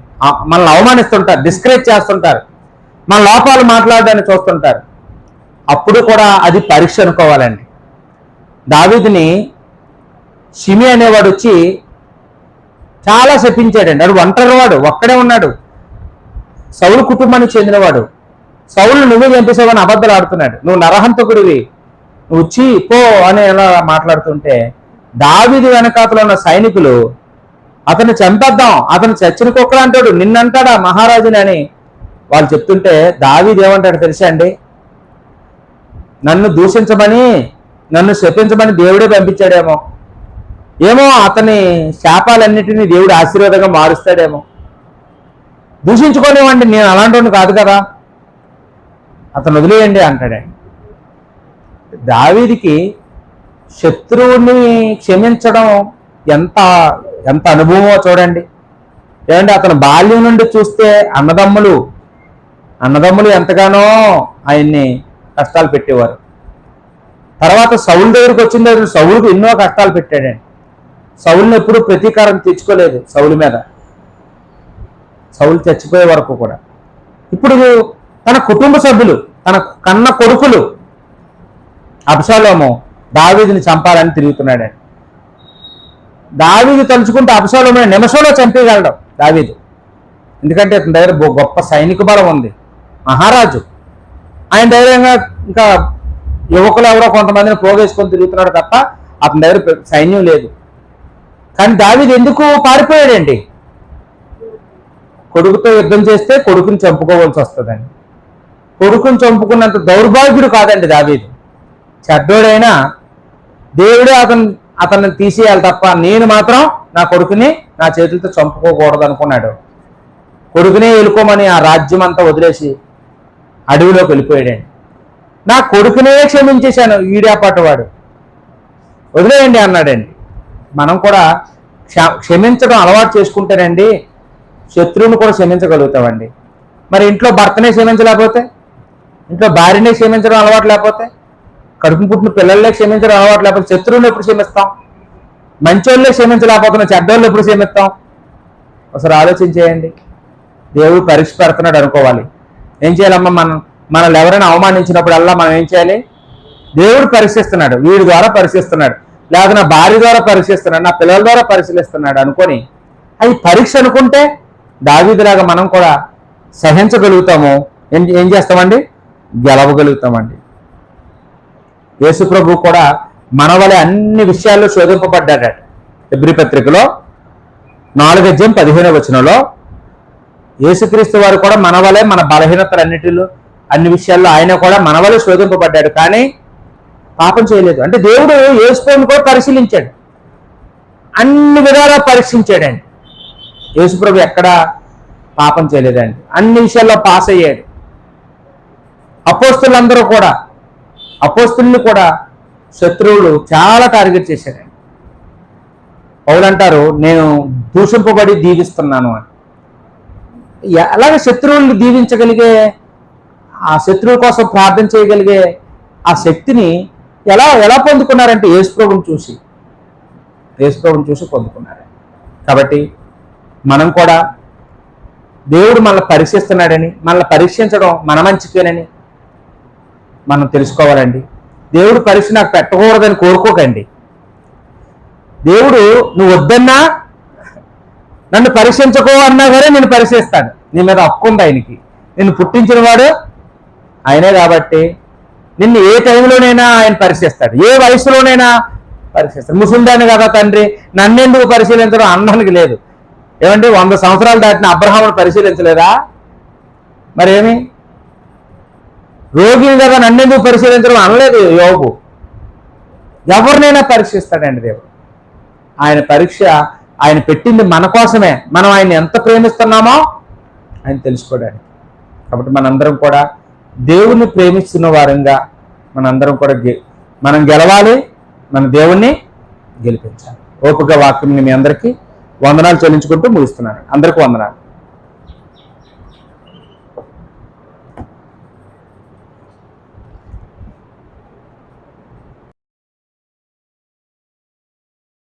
Speaker 1: మనల్ని అవమానిస్తుంటారు, డిస్కరేజ్ చేస్తుంటారు, మన లోపాలు మాట్లాడడానికి చూస్తుంటారు. అప్పుడు కూడా అది పరీక్ష అనుకోవాలండి. దావీదుని షిమి అనేవాడు వచ్చి చాలా శపించాడండి. వాడు ఒంటరివాడు, ఒక్కడే ఉన్నాడు, సౌలు కుటుంబానికి చెందినవాడు. సౌలు నువ్వే చంపేసావని అబద్ధాలు ఆడుతున్నాడు, నువ్వు నరహంతకుడివి, నువ్వు వచ్చి పో అని ఎలా మాట్లాడుతుంటే, దావీదు వెనకాతలో ఉన్న సైనికులు అతన్ని చంపేద్దాం, అతను చచ్చిన కుక్కలు అంటాడు, నిన్నంటాడా మహారాజుని అని వాళ్ళు చెప్తుంటే, దావీదు ఏమంటాడు తెలుసా అండి? నన్ను దూషించమని, నన్ను శపించమని దేవుడే పంపించాడేమో, ఏమో అతని శాపాలన్నిటినీ దేవుడు ఆశీర్వాదంగా మారుస్తాడేమో, దూషించుకోనివ్వండి, నేను అలాంటి కాదు కదా, అతను వదిలేయండి అంటాడండి. దావీదుకి శత్రువుని క్షమించడం ఎంత ఎంత అనుభవమో చూడండి. ఏమంటే అతను బాల్యం నుండి చూస్తే అన్నదమ్ములు ఎంతగానో ఆయన్ని కష్టాలు పెట్టేవారు. తర్వాత సౌలు దగ్గరికి వచ్చిన దగ్గర సౌలుకు ఎన్నో కష్టాలు పెట్టాడండి. సౌలుని ఎప్పుడు ప్రతీకారం తెచ్చుకోలేదు సౌలు మీద, సౌలు చచ్చిపోయే వరకు కూడా. ఇప్పుడు తన కుటుంబ సభ్యులు, తన కన్న కొడుకులు అబ్షాలోము దావీదుని చంపాలని తిరుగుతున్నాడండి. దావీదు తలుచుకుంటే అబ్షాలోము నిమిషంలో చంపేయగలడు దావీదు. ఎందుకంటే అతని దగ్గర గొప్ప సైనిక బలం ఉంది, మహారాజు. ఆయన ధైర్యంగా ఇంకా యువకులు ఎవరో కొంతమందిని పోగేసుకొని తిరుగుతున్నాడు తప్ప అతని దగ్గర సైన్యం లేదు. కానీ దావీదు ఎందుకు పారిపోయాడండి? కొడుకుతో యుద్ధం చేస్తే కొడుకుని చంపుకోవాల్సి వస్తుందండి. కొడుకుని చంపుకున్నంత దౌర్భాగ్యుడు కాదండి దావీదు. చెడ్డోడైనా దేవుడే అతన్ని తీసేయాలి తప్ప నేను మాత్రం నా కొడుకుని నా చేతులతో చంపుకోకూడదు అనుకున్నాడు. కొడుకునే వెళ్ళుకోమని ఆ రాజ్యం అంతా వదిలేసి అడవిలోకి వెళ్ళిపోయాడండి. నా కొడుకునే క్షమించేశాను, ఈడాపాటు వాడు, వదిలేయండి అన్నాడండి. మనం కూడా క్షమించడం అలవాటు చేసుకుంటేనండి శత్రువుని కూడా క్షమించగలుగుతామండి. మరి ఇంట్లో భర్తనే క్షమించలేకపోతే, ఇంట్లో భార్యనే క్షమించడం అలవాటు లేకపోతే, కడుపు పుట్టిన పిల్లలనే క్షమించడం అలవాటు లేకపోతే శత్రువుని ఎప్పుడు క్షమిస్తాం? మంచోళ్ళే క్షమించలేకపోతున్నాం, చెడ్డోళ్ళు ఎప్పుడు క్షమిస్తాం? ఒకసారి ఆలోచించేయండి. దేవుడు పరీక్ష పెడుతున్నాడు అనుకోవాలి. ఏం చేయాలమ్మా? మనల్ని ఎవరైనా అవమానించినప్పుడల్లా మనం ఏం చేయాలి? దేవుడు పరీక్షిస్తున్నాడు, వీడి ద్వారా పరీక్షిస్తున్నాడు. లేదా నా భార్య ద్వారా పరీక్షిస్తున్నాడు, నా పిల్లల ద్వారా పరిశీలిస్తున్నాడు అనుకొని అది పరీక్ష అనుకుంటే దావీదులాగా మనం కూడా సహించగలుగుతాము. ఏం చేస్తామండి? గెలవగలుగుతామండి. యేసు ప్రభు కూడా మన వలె అన్ని విషయాల్లో శోధింపబడ్డాడట. హెబ్రీ పత్రికలో 4:15 యేసుక్రీస్తు వారు కూడా మన వలె మన బలహీనతలన్నిటిలో అన్ని విషయాల్లో ఆయన కూడా మన వలె శోధింపబడ్డాడు, కానీ పాపం చేయలేదు. అంటే దేవుడు యేసు ప్రభువుని కూడా పరిశీలించాడు, అన్ని విధాలా పరీక్షించాడండి. యేసు ప్రభు ఎక్కడ పాపం చేయలేదండి, అన్ని విషయాల్లో పాస్ అయ్యాడు. అపోస్తుల్ని కూడా శత్రువులు చాలా టార్గెట్ చేశారండి. పౌలు అంటారు, నేను దూషింపబడి దీవిస్తున్నాను అని. అలాగే శత్రువుల్ని దీవించగలిగే, ఆ శత్రువు కోసం ప్రార్థన చేయగలిగే ఆ శక్తిని ఎలా పొందుకున్నారంటే యేసు ప్రభువుని చూసి పొందుకున్నారు. కాబట్టి మనం కూడా దేవుడు మనల్ని పరీక్షిస్తున్నాడని, మనల్ని పరీక్షించడం మన మంచికేనని మనం తెలుసుకోవాలండి. దేవుడు పరీక్ష నాకు పెట్టకూడదని కోరుకోకండి. దేవుడు నువ్వు వద్దన్నా, నన్ను పరీక్షించకో అన్నా కానీ నేను పరీక్షిస్తాడు. నీ మీద హక్కు ఉంది ఆయనకి. నిన్ను పుట్టించిన వాడు ఆయనే కాబట్టి నిన్ను ఏ టైంలోనైనా ఆయన పరీక్షిస్తాడు, ఏ వయసులోనైనా పరీక్షిస్తాడు. ముసలిదాన్ని కదా తండ్రి నన్నెందుకు పరిశీలించడం అనడానికి లేదు. ఏమంటే 100 సంవత్సరాలు దాటిన అబ్రహామును పరిశీలించలేదా? మరేమి? రోగిని కదా నన్నెందుకు పరిశీలించడం అనలేదు యోబు. ఎవరినైనా పరీక్షిస్తాడండి దేవుడు. ఆయన పరీక్ష ఆయన పెట్టింది మన కోసమే, మనం ఆయన ఎంత ప్రేమిస్తున్నామో ఆయన తెలుసుకోవడానికి. కాబట్టి మనందరం కూడా దేవుణ్ణి ప్రేమిస్తున్న వారంగా మనందరం కూడా మనం గెలవాలి, మన దేవుణ్ణి గెలిపించాలి. ఓపిక వాక్యం మీ అందరికీ వందనాలు చెల్లించుకుంటూ ముగిస్తున్నాను. అందరికీ వందనాలు.